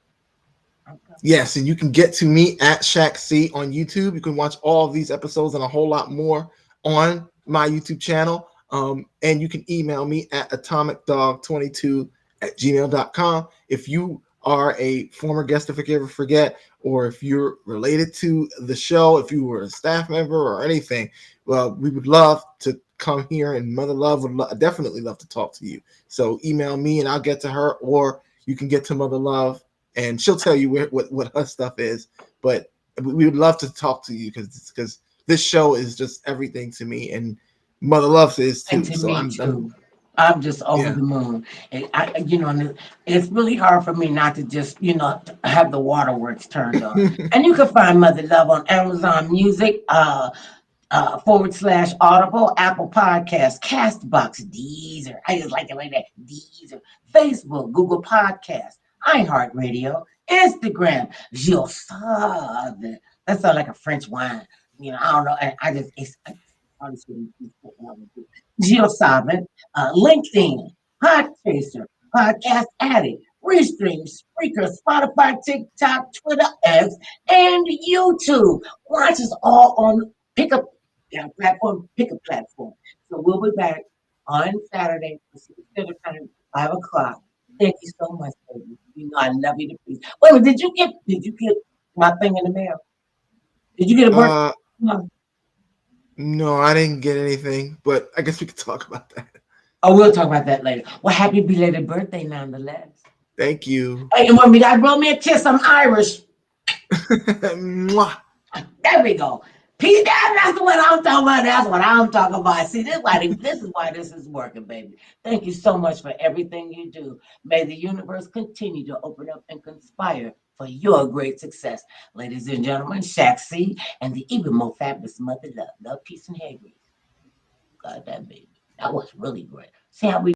Yes, and you can get to me at Shaq C on YouTube. You can watch all of these episodes and a whole lot more on my YouTube channel. And you can email me at atomicdog22@gmail.com if you are a former guest of Forgive or Forget, or if you're related to the show, if you were a staff member or anything, well, we would love to come here, and Mother Love would definitely love to talk to you. So email me and I'll get to her, or you can get to Mother Love and she'll tell you what her stuff is. But we would love to talk to you because this show is just everything to me, and Mother Love is And too. to So me I'm too. I'm just over yeah. the moon. And and it's really hard for me not to just, have the waterworks turned on. And you can find Mother Love on Amazon Music, / Audible, Apple Podcasts, Castbox, Deezer. I just like it like that. Deezer, Facebook, Google Podcasts, iHeartRadio, Instagram, Gilles Save. That sounds like a French wine. I don't know. I just, it's honestly, Gilles Savin, LinkedIn, Podchaser, Podcast Addict, Restream, Spreaker, Spotify, TikTok, Twitter, X, and YouTube. Watch us all on pick a platform. So we'll be back on Saturday, Pacific Standard Time, 5 o'clock. Thank you so much, baby. I love you to pieces. Wait a minute, did you get my thing in the mail? Did you get a birthday? No. No, I didn't get anything, but I guess we could talk about that. Oh, we'll talk about that later. Well, happy belated birthday, nonetheless. Thank you. Hey, and when we got blow me a kiss, I'm Irish. Mwah. There we go. Peace down. That's what I'm talking about. That's what I'm talking about. See, this is why this is working, baby. Thank you so much for everything you do. May the universe continue to open up and conspire for your great success. Ladies and gentlemen, Shaq C and the even more fabulous Mother Love. Love, peace, and hair grease. God, that baby. That was really great. See how we